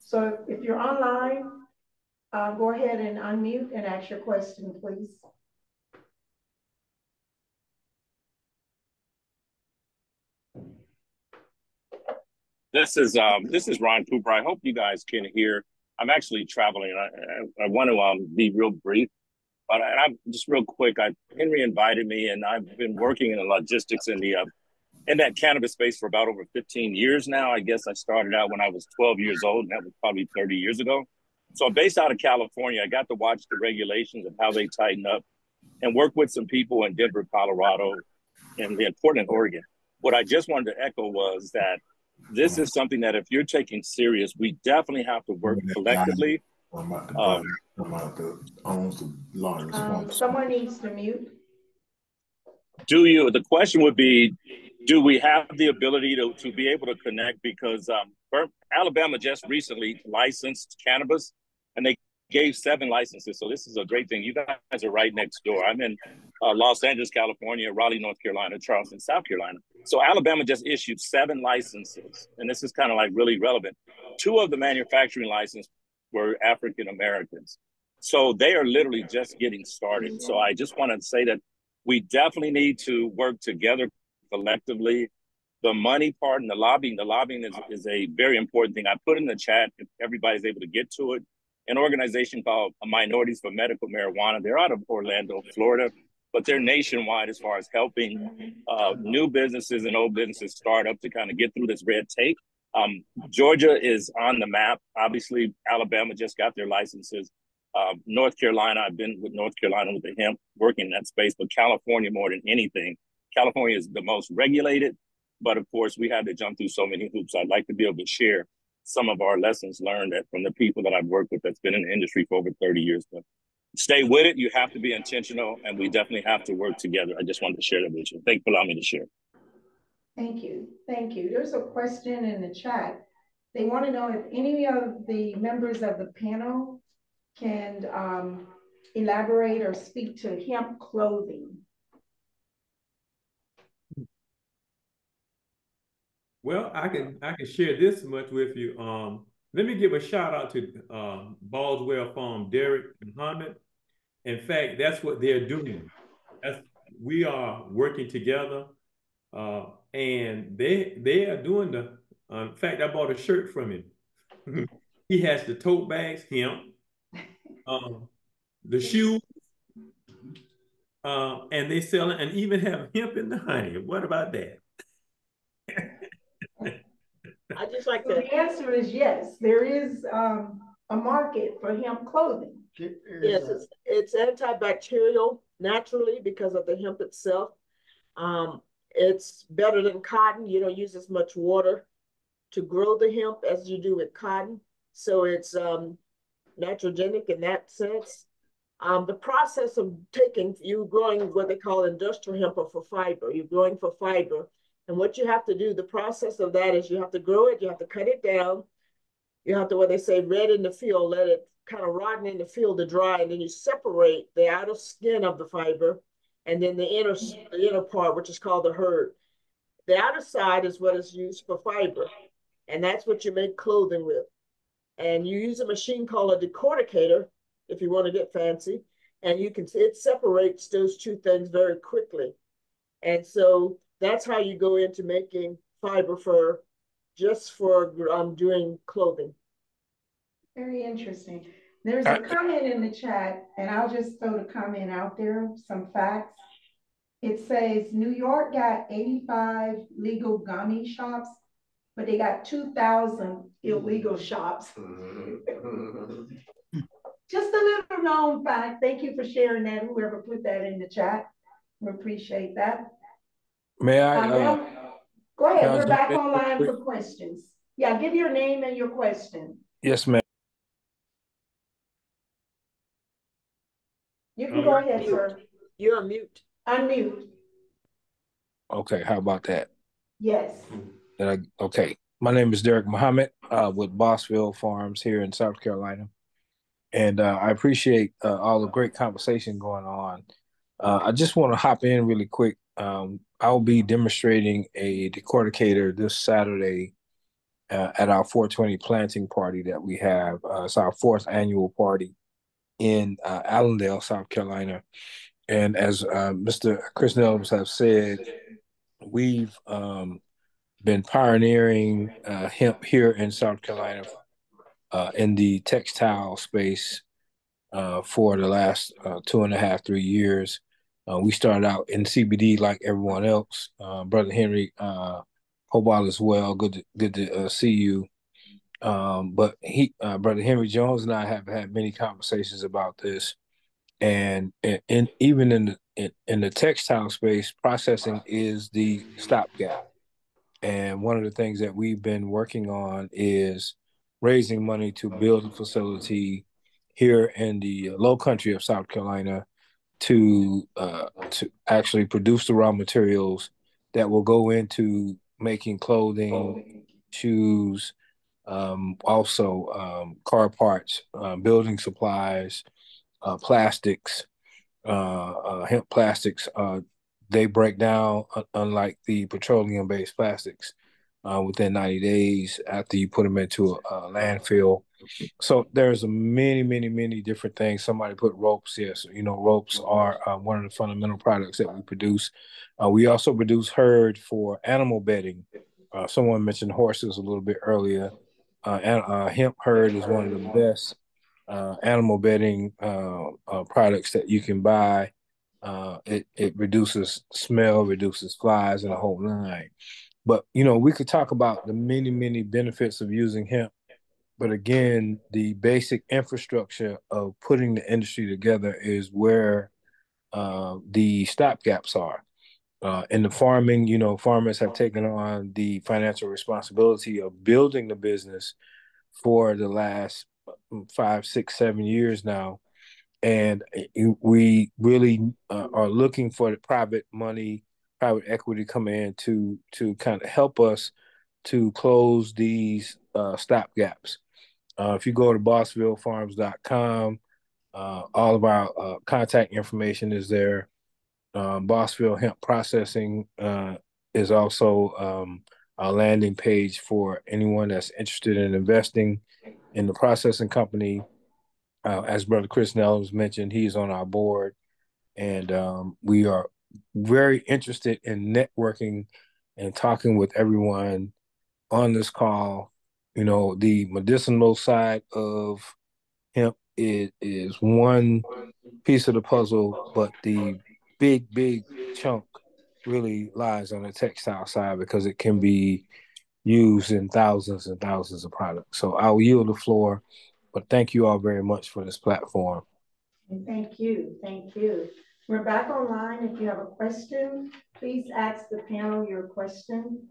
So if you're online, go ahead and unmute and ask your question, please. This is Ron Cooper. I hope you guys can hear. I'm actually traveling. I want to be real brief, but I'm just real quick. Henry invited me, and I've been working in the logistics in that cannabis space for about over 15 years now. I guess I started out when I was 12 years old, and that was probably 30 years ago. So I'm based out of California. I got to watch the regulations of how they tighten up and work with some people in Denver, Colorado, and then Portland, Oregon. What I just wanted to echo was that this is something that if you're taking serious, we definitely have to work collectively. Someone needs to mute. The question would be, do we have the ability to be able to connect? Because Alabama just recently licensed cannabis, and they gave 7 licenses. So this is a great thing. You guys are right next door. I'm in Los Angeles, California, Raleigh, North Carolina, Charleston, South Carolina. So Alabama just issued 7 licenses, and this is kind of like really relevant. 2 of the manufacturing licenses were African Americans. So they are literally just getting started. So I just want to say that we definitely need to work together collectively. The money part and the lobbying is a very important thing. I put in the chat, if everybody's able to get to it, an organization called Minorities for Medical Marijuana. They're out of Orlando, Florida, but they're nationwide as far as helping new businesses and old businesses start up to kind of get through this red tape. Georgia is on the map. Obviously, Alabama just got their licenses. North Carolina, I've been with North Carolina with the hemp, working in that space, but California more than anything. California is the most regulated, but of course we had to jump through so many hoops. I'd like to be able to share some of our lessons learned from the people that I've worked with that's been in the industry for over 30 years. But stay with it. You have to be intentional, and we definitely have to work together. I just wanted to share that with you. Thank you for allowing me to share. Thank you. Thank you. There's a question in the chat. They want to know if any of the members of the panel can elaborate or speak to hemp clothing. Well, I can share this much with you. Let me give a shout out to Baldwell Farm, Derek and Hamid. In fact, that's what they're doing. We are working together, and they are doing the. In fact, I bought a shirt from him. He has the tote bags, hemp, the shoes, and they sell it, and even have hemp in the honey. What about that? I just like to. The answer is yes. There is a market for hemp clothing. Yes, it's antibacterial naturally because of the hemp itself. It's better than cotton. You don't use as much water to grow the hemp as you do with cotton. So it's naturogenic in that sense. The process of growing what they call industrial hemp or for fiber. You're growing for fiber. And what you have to do, the process of that is you have to grow it, you have to cut it down. You have to, what they say, red in the field, let it kind of rotten in the field to dry, and then you separate the outer skin of the fiber, and then the inner part, which is called the hurd. The outer side is what is used for fiber, and that's what you make clothing with. And you use a machine called a decorticator if you want to get fancy, and it separates those two things very quickly. And so that's how you go into making fiber for doing clothing. Very interesting. There's a comment in the chat, and I'll just throw the comment out there, some facts. It says New York got 85 legal gummy shops, but they got 2,000 illegal shops. Just a little known fact. Thank you for sharing that, whoever put that in the chat. We appreciate that. May I? Go ahead, we're back online for questions. Yeah, give your name and your question. Yes, ma'am. You can go ahead, sir. You're on mute. Unmute. Okay, how about that? Yes. Okay, my name is Derek Muhammad with Bossville Farms here in South Carolina. And I appreciate all the great conversation going on. I just want to hop in really quick. I'll be demonstrating a decorticator this Saturday at our 420 planting party that we have. It's our 4th annual party in Allendale, South Carolina. And as Mr. Chris Nelms has said, we've been pioneering hemp here in South Carolina in the textile space for the last 2.5, 3 years. We started out in CBD like everyone else. Brother Henry Hobart as well. Good to see you. But Brother Henry Jones and I have had many conversations about this, and even in the textile space, processing is the stopgap. And one of the things that we've been working on is raising money to build a facility here in the low country of South Carolina to actually produce the raw materials that will go into making clothing, shoes, also car parts, building supplies, plastics, hemp plastics. They break down, unlike the petroleum-based plastics, within 90 days after you put them into a landfill. So there's many different things. Somebody put ropes. Yes, ropes are one of the fundamental products that we produce. We also produce hurd for animal bedding. Someone mentioned horses a little bit earlier. Hemp hurd is one of the best animal bedding products that you can buy. It reduces smell, reduces flies, and a whole line. But we could talk about the many benefits of using hemp. But again, the basic infrastructure of putting the industry together is where the stopgaps are. In the farming, farmers have taken on the financial responsibility of building the business for the last 5, 6, 7 years now. And we really are looking for the private money, private equity come in to kind of help us to close these stopgaps. If you go to bossvillefarms.com, all of our contact information is there. Bossville Hemp Processing is also a landing page for anyone that's interested in investing in the processing company. As Brother Chris Nelms mentioned, he's on our board, and we are very interested in networking and talking with everyone on this call. The medicinal side of hemp is one piece of the puzzle, but the big chunk really lies on the textile side because it can be used in thousands and thousands of products. So I'll yield the floor, but thank you all very much for this platform. Thank you. We're back online. If you have a question, please ask the panel your question.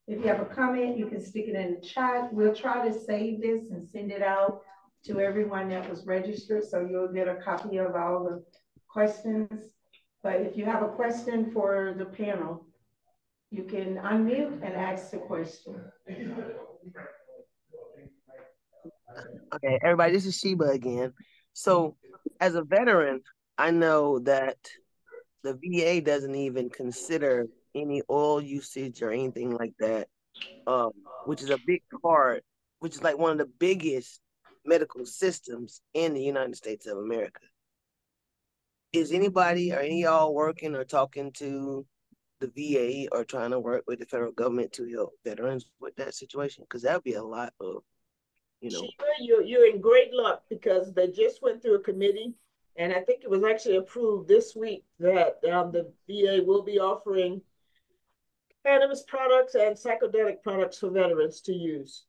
If you have a comment, you can stick it in the chat. We'll try to save this and send it out to everyone that was registered, so you'll get a copy of all the questions. But if you have a question for the panel, you can unmute and ask the question. Okay, everybody, this is Sheba again. So as a veteran, I know that the VA doesn't even consider any oil usage or anything like that, which is a big part, which is like one of the biggest medical systems in the United States of America. Is anybody or any of y'all working or talking to the VA or trying to work with the federal government to help veterans with that situation? Because that would be a lot of, You're in great luck because they just went through a committee, and I think it was actually approved this week that the VA will be offering cannabis products and psychedelic products for veterans to use.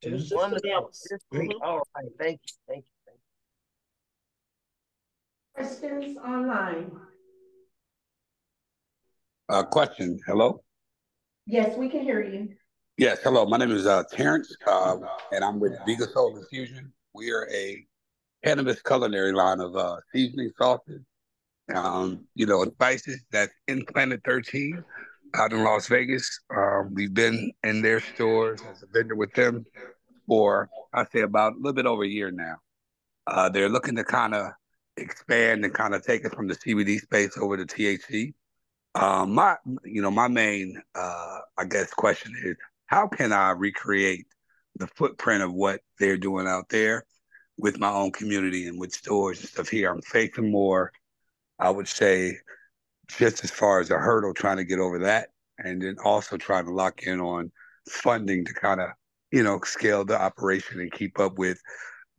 It was just announced. All right, thank you, thank you. Questions online? Question. Hello? Yes, we can hear you. Yes, hello. My name is Terrence, and I'm with Vega Soul Infusion. We are a cannabis culinary line of seasoning sauces, and spices. That's in Planet 13 out in Las Vegas. We've been in their stores as a vendor with them for, I'd say, about a little bit over a year now. They're looking to kind of expand and kind of take it from the CBD space over to THC. My main, I guess, question is, how can I recreate the footprint of what they're doing out there with my own community and with stores and stuff here? I'm facing more, I would say, just as far as a hurdle trying to get over that, and then also trying to lock in on funding to kind of, scale the operation and keep up with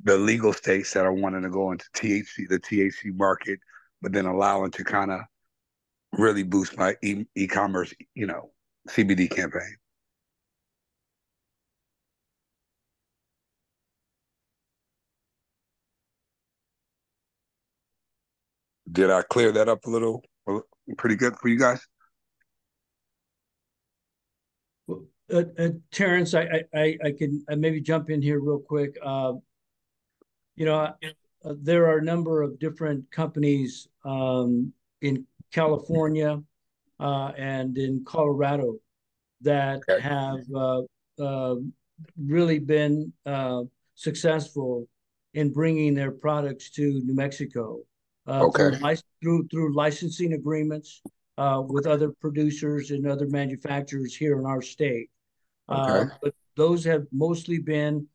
the legal states that are wanting to go into the THC market, but then allowing to kind of really boost my e-commerce, CBD campaign. Did I clear that up a little? Pretty good for you guys? Terrence, I can maybe jump in here real quick. There are a number of different companies in California and in Colorado that have really been successful in bringing their products to New Mexico through licensing agreements with other producers and other manufacturers here in our state. But those have mostly been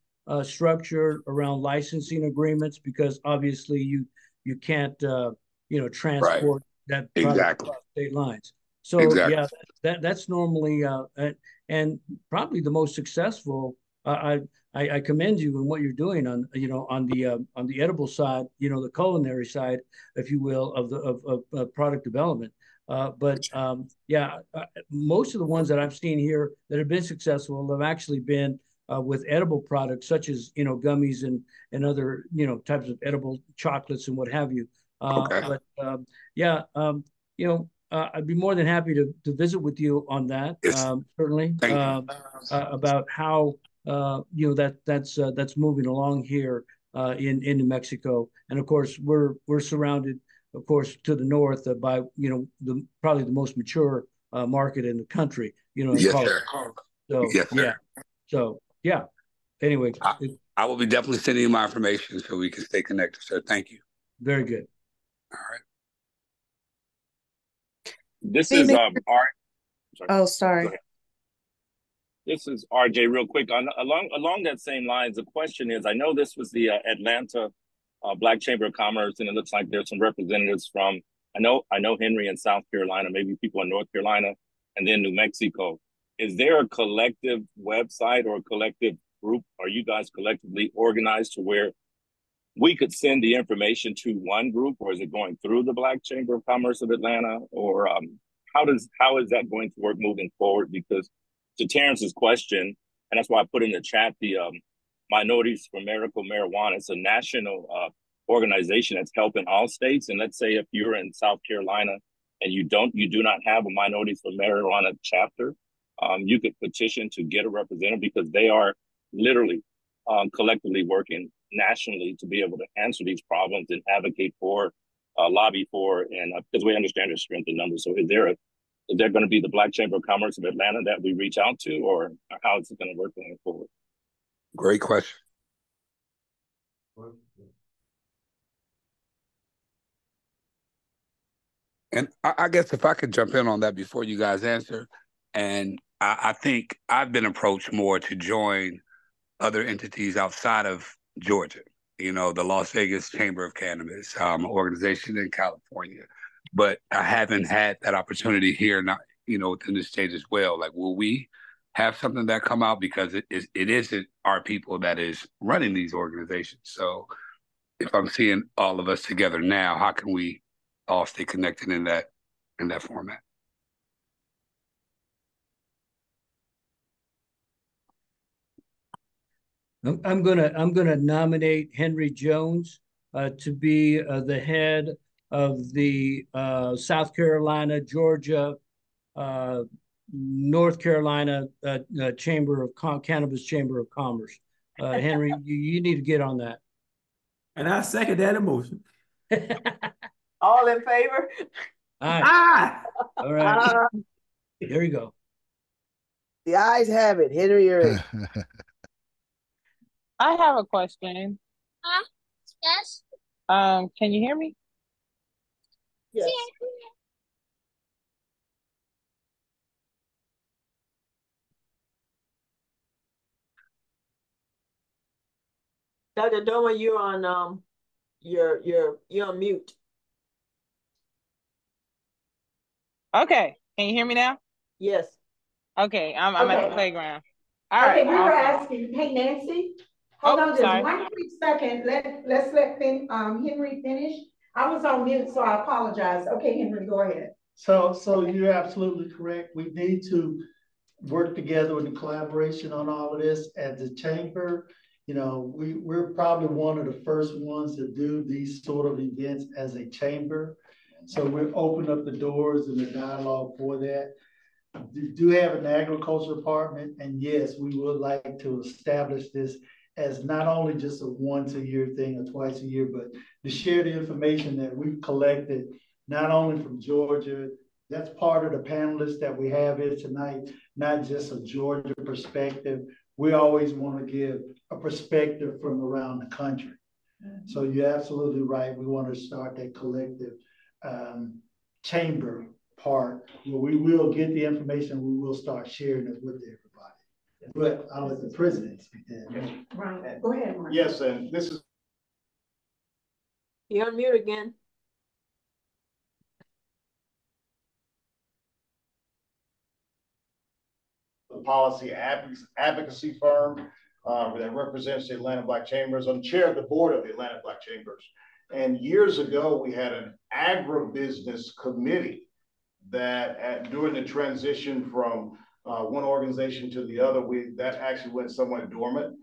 structured around licensing agreements because obviously you can't transport that product across state lines. So yeah, that's normally and probably the most successful. I commend you in what you're doing on the edible side, the culinary side, if you will, of product development. Most of the ones that I've seen here that have been successful have actually been with edible products such as gummies and other types of edible chocolates and what have you. I'd be more than happy to visit with you on that. Certainly about how that's moving along here in New Mexico, and of course we're surrounded, of course, to the north by probably the most mature market in the country. Anyway, I will be definitely sending you my information so we can stay connected, sir. Thank you. Very good. All right. This is Art. Oh, sorry. This is RJ. Real quick, along that same lines, the question is: I know this was the Atlanta Black Chamber of Commerce, and it looks like there's some representatives from. I know Henry in South Carolina, maybe people in North Carolina, and then New Mexico. Is there a collective website or a collective group? Are you guys collectively organized to where we could send the information to one group, or is it going through the Black Chamber of Commerce of Atlanta, or how is that going to work moving forward? Because to Terrence's question, and that's why I put in the chat the Minorities for Medical Marijuana. It's a national organization that's helping all states. And let's say if you're in South Carolina and you do not have a Minorities for Marijuana chapter, you could petition to get a representative because they are literally collectively working nationally to be able to answer these problems and advocate for, lobby for, and because we understand their strength in numbers. So is there going to be the Black Chamber of Commerce of Atlanta that we reach out to, or how is it going to work going forward? Great question. And I guess if I could jump in on that before you guys answer, and I think I've been approached more to join other entities outside of Georgia. You know, the Las Vegas Chamber of Cannabis, organization in California, but I haven't had that opportunity here. Not, you know, within the state as well. Like, will we have something that come out, because it isn't our people that is running these organizations? So, if I'm seeing all of us together now, how can we all stay connected in that format? I'm gonna nominate Henry Jones to be the head of the South Carolina, Georgia, North Carolina Cannabis Chamber of Commerce. Henry, you need to get on that. And I second that emotion. All in favor? Aye. All right. There you go. The ayes have it. Henry, you're in. I have a question. Yes. Can you hear me? Yes. Dr. Doma, you're on you're on mute. Okay. Can you hear me now? Yes. Okay. I'm at the playground. All okay, right. we were asking, hey Nancy, hold on just sorry. 1 quick second. Let's let Henry finish. I was on mute, so I apologize. Okay, Henry, go ahead. So you're absolutely correct. We need to work together in collaboration on all of this. As the chamber, you know, we're probably one of the first ones to do these sort of events as a chamber. So we're opening up the doors and the dialogue for that. We do have an agriculture department, and yes, we would like to establish this as not only just a once a year thing or twice a year, but to share the information that we've collected, not only from Georgia. That's part of the panelists that we have here tonight, not just a Georgia perspective. We always want to give a perspective from around the country. So you're absolutely right. We want to start that collective chamber part where we will get the information. We will start sharing it with everybody. But I'll let the president speak to that. Right. Go ahead, Mark. Yes, and this is. You're on mute again. The policy advocacy firm that represents the Atlanta Black Chambers. I'm chair of the board of the Atlanta Black Chambers. And years ago, we had an agribusiness committee that during the transition from one organization to the other, that actually went somewhat dormant.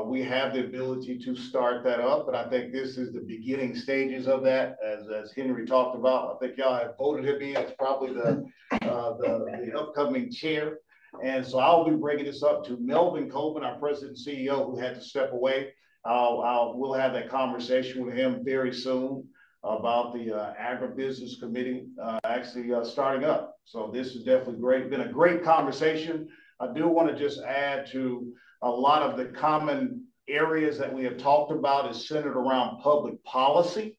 We have the ability to start that up, but I think this is the beginning stages of that. As Henry talked about, I think y'all have voted him in as probably the upcoming chair. And so I'll be bringing this up to Melvin Copeland, our president and CEO, who had to step away. We'll have that conversation with him very soon about the agribusiness committee actually starting up. So this is definitely great. Been a great conversation. I do want to just add to a lot of the common areas that we have talked about is centered around public policy.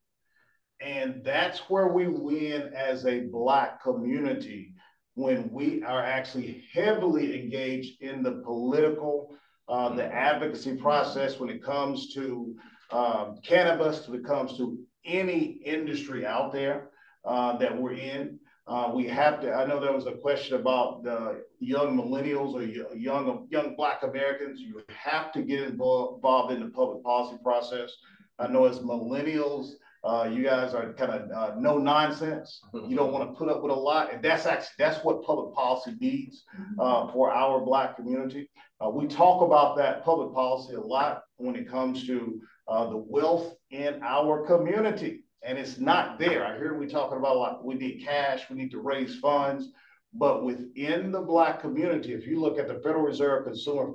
And that's where we win as a Black community, when we are actually heavily engaged in the political, the advocacy process when it comes to cannabis, when it comes to any industry out there that we're in. We have to, I know there was a question about the young millennials or young Black Americans. You have to get involved in the public policy process. I know as millennials, you guys are kind of no nonsense. You don't want to put up with a lot. And that's what public policy needs for our Black community. We talk about that public policy a lot when it comes to the wealth in our community. And it's not there. I hear we talking about a lot. We need cash, we need to raise funds. But within the Black community, if you look at the Federal Reserve Consumer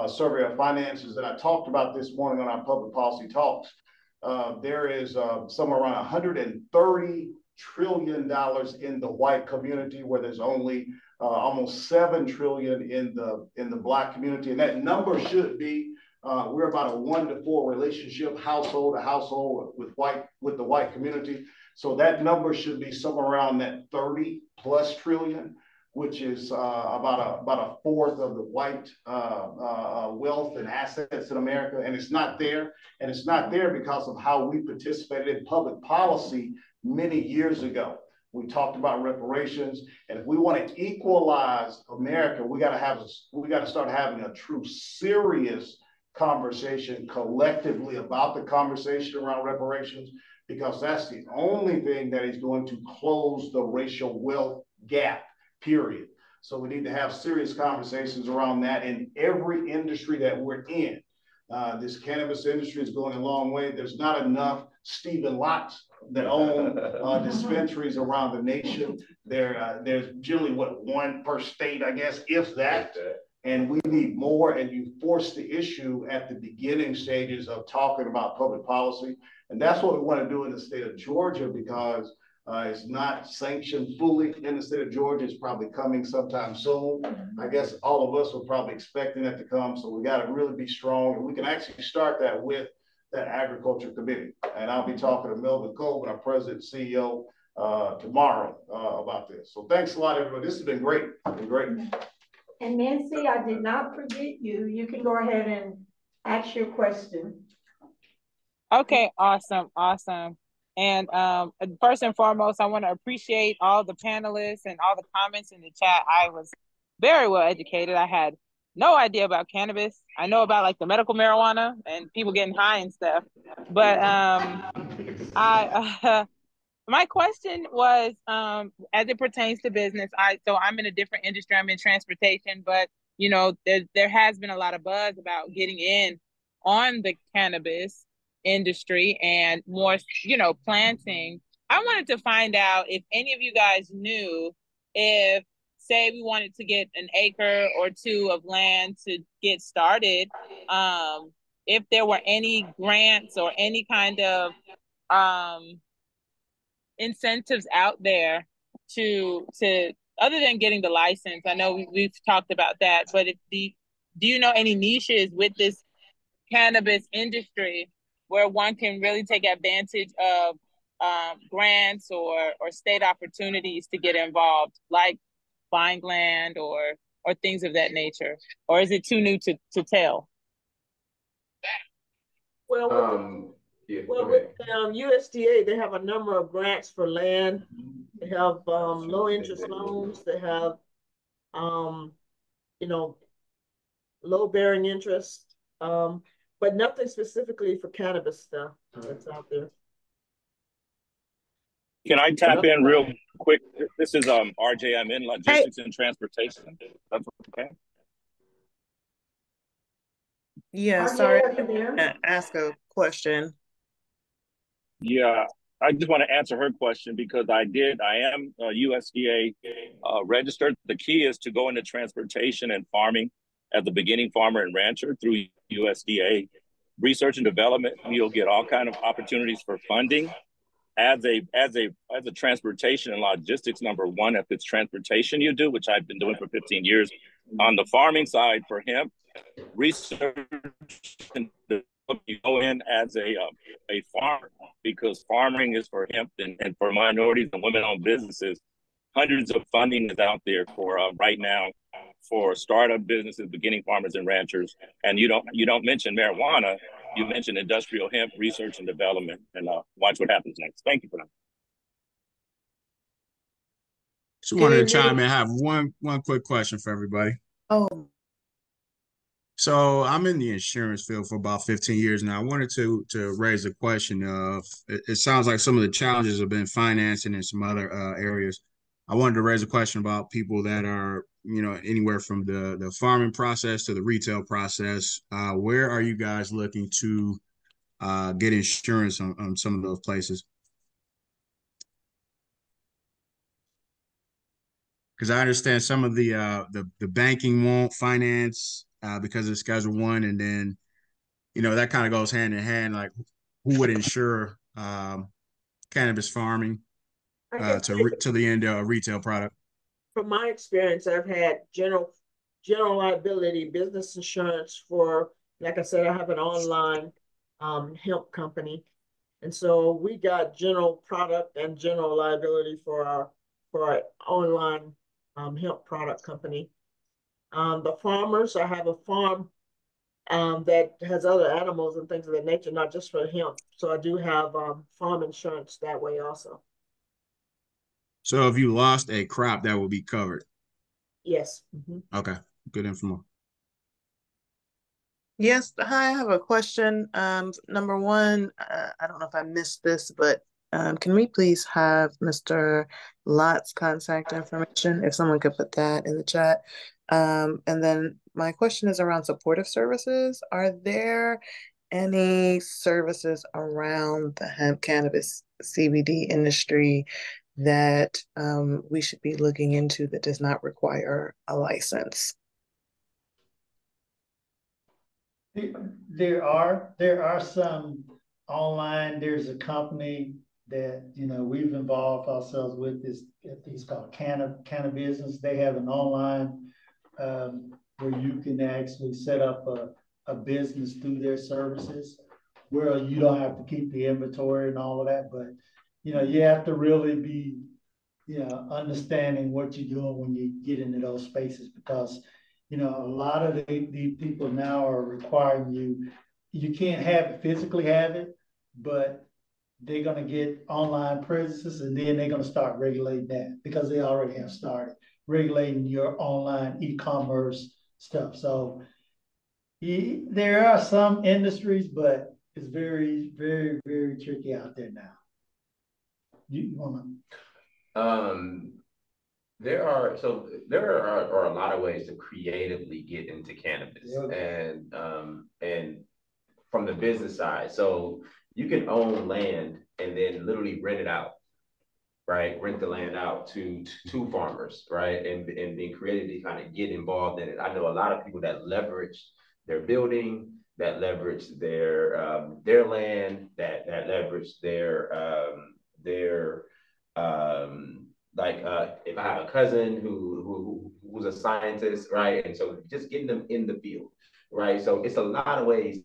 Survey of Finances, and I talked about this morning on our public policy talks, there is somewhere around $130 trillion in the white community, where there's only almost $7 trillion in the Black community. And that number should be, we're about a 1 to 4 relationship household to household with the white community. So that number should be somewhere around that 30 plus trillion, which is about a fourth of the white wealth and assets in America. And it's not there. And it's not there because of how we participated in public policy many years ago. We talked about reparations, and if we want to equalize America, we got to start having a true serious conversation collectively about the conversation around reparations, because that's the only thing that is going to close the racial wealth gap, period. So we need to have serious conversations around that in every industry that we're in. This cannabis industry is going a long way. There's not enough Stephen Locks that own dispensaries around the nation. There's generally one per state, I guess, if that. And we need more, and you force the issue at the beginning stages of talking about public policy. And that's what we want to do in the state of Georgia, because it's not sanctioned fully in the state of Georgia. It's probably coming sometime soon. I guess all of us were probably expecting it to come. So we got to really be strong, and we can actually start that with that agriculture committee. And I'll be talking to Melvin Colvin, our president and CEO, tomorrow about this. So thanks a lot, everybody. This has been great. It's been great. And Nancy, I did not forget you. You can go ahead and ask your question. Okay, awesome. And first and foremost, I want to appreciate all the panelists and all the comments in the chat. I was very well educated. I had no idea about cannabis. I know about like the medical marijuana and people getting high and stuff. But my question was, as it pertains to business, so I'm in a different industry. I'm in transportation, but you know, there has been a lot of buzz about getting in on the cannabis industry and more, you know, planting. I wanted to find out if any of you guys knew if, say, we wanted to get an acre or two of land to get started, if there were any grants or any kind of incentives out there to other than getting the license. I know we've talked about that, but do you know any niches with this cannabis industry where one can really take advantage of grants or state opportunities to get involved, like buying land or things of that nature? Or is it too new to tell? Well, with USDA, they have a number of grants for land. They have low interest loans. They have, you know, low bearing interest, but nothing specifically for cannabis stuff that's out there. Can I tap in real quick? This is RJ. I'm in logistics and transportation. That's okay. Yeah, sorry. Ask a question. Yeah, I just want to answer her question because I am USDA registered. The key is to go into transportation and farming as a beginning farmer and rancher through USDA research and development. You'll get all kinds of opportunities for funding as a transportation and logistics number one. If it's transportation you do, which I've been doing for 15 years, on the farming side for hemp, research and you go in as a farmer, because farming is for hemp and for minorities and women-owned businesses. Hundreds of funding is out there for right now for startup businesses, beginning farmers and ranchers. And you don't mention marijuana, you mention industrial hemp research and development, and watch what happens next. Thank you for that. Just wanted to chime in. I have one quick question for everybody. Oh. So I'm in the insurance field for about 15 years now. I wanted to raise a question of, it sounds like some of the challenges have been financing in some other areas. I wanted to raise a question about people that are, you know, anywhere from the farming process to the retail process. Where are you guys looking to get insurance on some of those places? Because I understand some of the banking won't finance because of Schedule 1, and then, you know, that kind of goes hand in hand. Like, who would insure cannabis farming to the end of a retail product? From my experience, I've had general liability business insurance for, like I said, I have an online hemp company, And so we got general product and general liability for our online hemp product company. The farmers, I have a farm that has other animals and things of that nature, not just for hemp. So I do have farm insurance that way also. So if you lost a crop, that will be covered. Yes. Okay, good info. Yes, hi, I have a question. Number one, I don't know if I missed this, but can we please have Mr. Lott's contact information, if someone could put that in the chat? And then my question is around supportive services. Are there any services around the hemp cannabis CBD industry that we should be looking into that does not require a license? There are some online. There's a company that we've involved ourselves with. It's called Cannabis. They have an online where you can actually set up a business through their services, where you don't have to keep the inventory and all of that. But you have to really be understanding what you're doing when you get into those spaces, because a lot of the people now are requiring you can't physically have it, but they're going to get online presences, and then they're going to start regulating that, because they already have started regulating your online e-commerce stuff. So there are some industries, but it's very, very, very tricky out there now. You want to? There are a lot of ways to creatively get into cannabis, and from the business side. So you can own land and then literally rent it out, right? Rent the land out to farmers, right? And being creative to kind of get involved in it. I know a lot of people that leverage their building, that leverage their land, that leverage if I have a cousin who's a scientist, right? And so just getting them in the field, right? So it's a lot of ways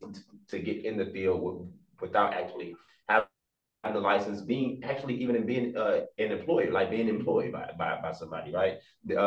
to get in the field without actually having the license, being an employee, like being employed by somebody, right?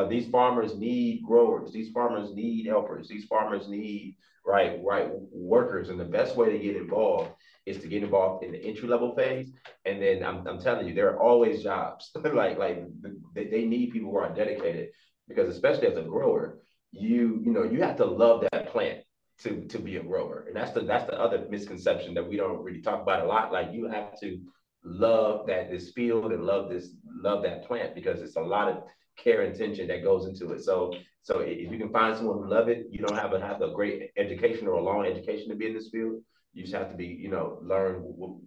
These farmers need growers, these farmers need helpers, these farmers need right workers, and the best way to get involved is to get involved in the entry level phase. And then I'm telling you, there are always jobs. They need people who are dedicated, because especially as a grower, you have to love that plant to be a grower. And that's the other misconception that we don't really talk about a lot. Like, you have to love this field and love that plant, because it's a lot of care and attention that goes into it. So if you can find someone who love it, you don't have a great education or a long education to be in this field. You just have to be, learn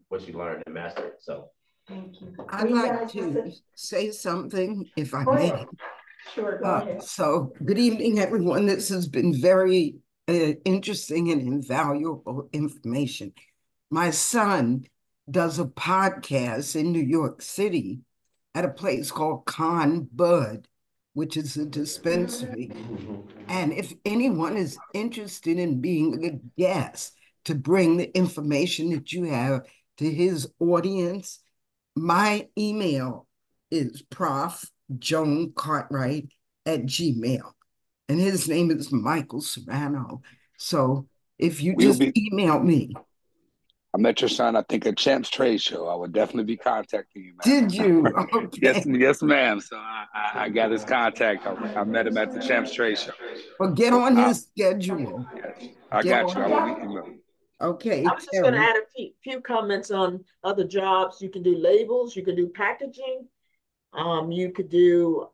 what you learn and master it. So thank you. I'd like to say something, if I may. Sure, go ahead. So good evening, everyone. This has been very interesting and invaluable information. My son does a podcast in New York City at a place called Con Bud, which is a dispensary. And if anyone is interested in being a guest to bring the information that you have to his audience, my email is profjoancartwright@gmail.com. And his name is Michael Serrano. So if you just email me. I met your son, I think, at Champ's Trade Show. I would definitely be contacting you, ma'am. Did you? Okay. Yes, ma'am. So I got his contact. I met him at the Champ's Trade Show. Well, get on his schedule. Yes, I got you. I will be emailing. I Okay. was just going to add a few comments on other jobs. You can do labels. You can do packaging. You could do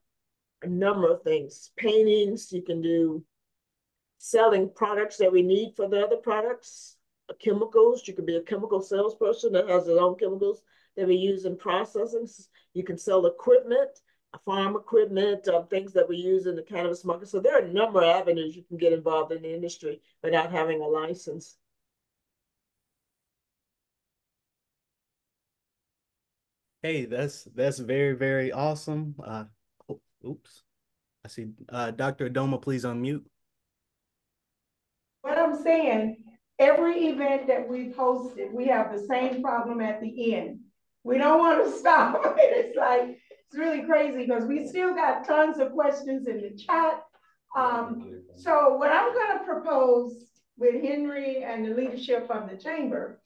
a number of things. Paintings. You can do selling products that we need for the other products. Chemicals. You could be a chemical salesperson that has their own chemicals that we use in processing. You can sell equipment, farm equipment, things that we use in the cannabis market. So there are a number of avenues you can get involved in the industry without having a license. Hey, that's very, very awesome. Oops. I see Dr. Adoma, please unmute. What I'm saying, Every event that we've hosted, we have the same problem at the end. We don't want to stop. It's like, it's really crazy because we still got tons of questions in the chat. So what I'm going to propose with Henry and the leadership of the chamber,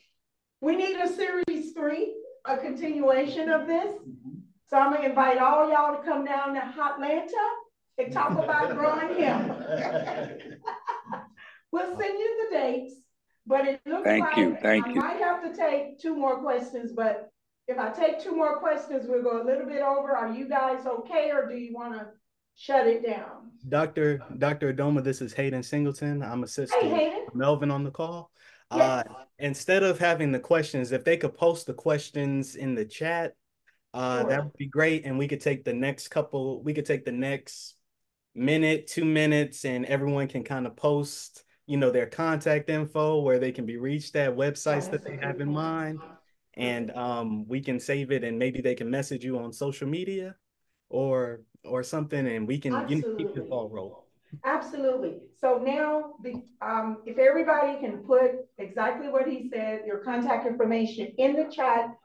we need a series 3, a continuation of this. So I'm going to invite all y'all to come down to Atlanta and talk about growing hemp. We'll send you the dates, but it looks like I might have to take 2 more questions, but if I take 2 more questions, we'll go a little bit over. Are you guys okay, or do you want to shut it down? Dr. Adoma, this is Hayden Singleton. I'm assisting Melvin on the call. Yes. Instead of having the questions, if they could post the questions in the chat, sure, that would be great. And we could take the next minute, 2 minutes, and everyone can kind of post, their contact info, where they can be reached at, websites that they have in mind. And we can save it, and maybe they can message you on social media or something, and we can keep the ball rolling. Absolutely. So now, if everybody can put exactly what he said, your contact information in the chat,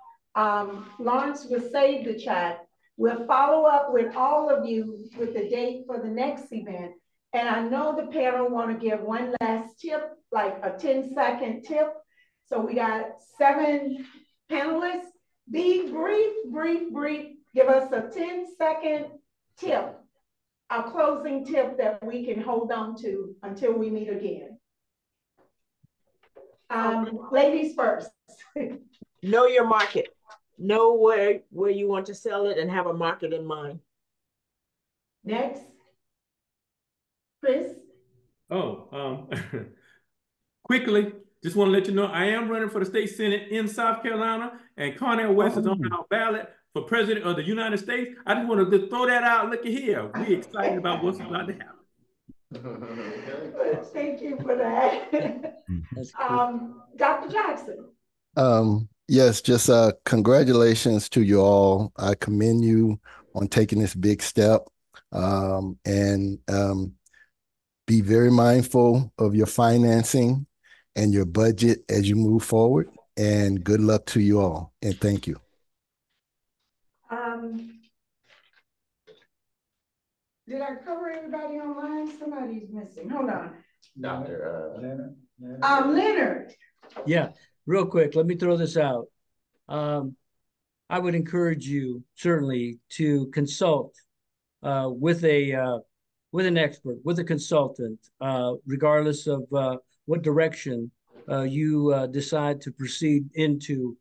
Lawrence will save the chat. We'll follow up with all of you with the date for the next event. And I know the panel want to give one last tip, like a 10-second tip. So we got 7 panelists. Be brief. Give us a 10-second tip, a closing tip that we can hold on to until we meet again. Ladies first. Know your market. Know where you want to sell it and have a market in mind. Next. Chris. Quickly, just want to let you know I am running for the state senate in South Carolina, and Cornel West is on our ballot for president of the United States. I just want to throw that out. Look at here. We're excited about what's about to happen. Thank you for that. Dr. Jackson. Yes, just congratulations to you all. I commend you on taking this big step, and be very mindful of your financing and your budget as you move forward. And good luck to you all. And thank you. Did I cover everybody online? Somebody's missing. Hold on. Dr. Leonard. Yeah, real quick, let me throw this out. I would encourage you certainly to consult with an expert, with a consultant, regardless of what direction you decide to proceed into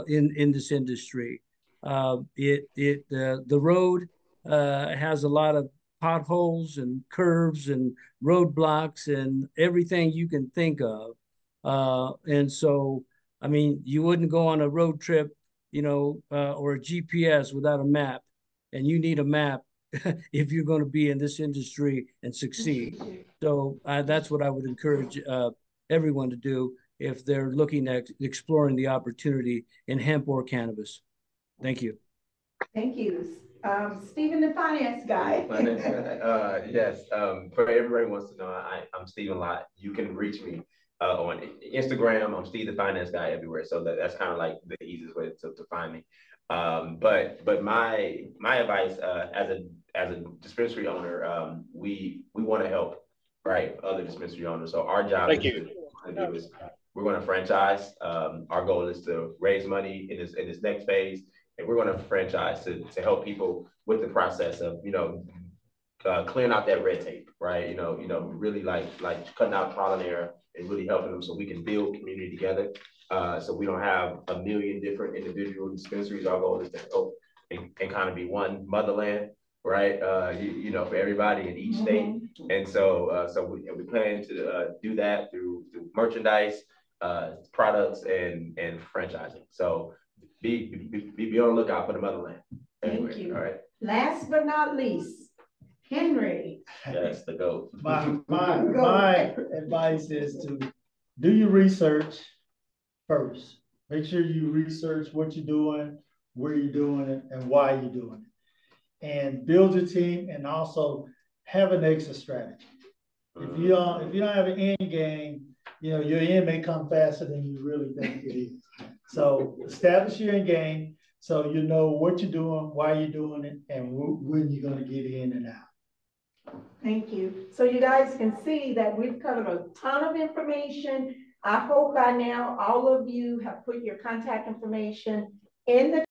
in this industry. The road has a lot of potholes and curves and roadblocks and everything you can think of. And so, I mean, you wouldn't go on a road trip, or a GPS without a map, and you need a map if you're going to be in this industry and succeed. So that's what I would encourage everyone to do if they're looking at exploring the opportunity in hemp or cannabis. Thank you. Thank you. Stephen, the finance guy. Yes, for everybody who wants to know, I'm Stephen Lott. You can reach me on Instagram. I'm Steve the Finance Guy everywhere. So that's kind of like the easiest way to find me. But my advice as a dispensary owner, we want to help, right, other dispensary owners. So our job is we're going to franchise. Our goal is to raise money in this next phase, and we're going to franchise to help people with the process of clearing out that red tape, right? Really like cutting out trial and error and really helping them so we can build community together. So we don't have a million different individual dispensaries. Our goal is to help and kind of be one motherland, right? For everybody in each state. And so we plan to do that through merchandise, products, and franchising. So be on the lookout for the motherland. Thank you. All right. Last but not least, Henry. Yes, the GOAT. My advice is to do your research first. Make sure you research what you're doing, where you're doing it, and why you're doing it. And build your team, and also have an exit strategy. If you don't have an end game, your end may come faster than you really think it is. So establish your end game so you know what you're doing, why you're doing it, and when you're going to get in and out. Thank you. So you guys can see that we've covered a ton of information. I hope by now all of you have put your contact information in the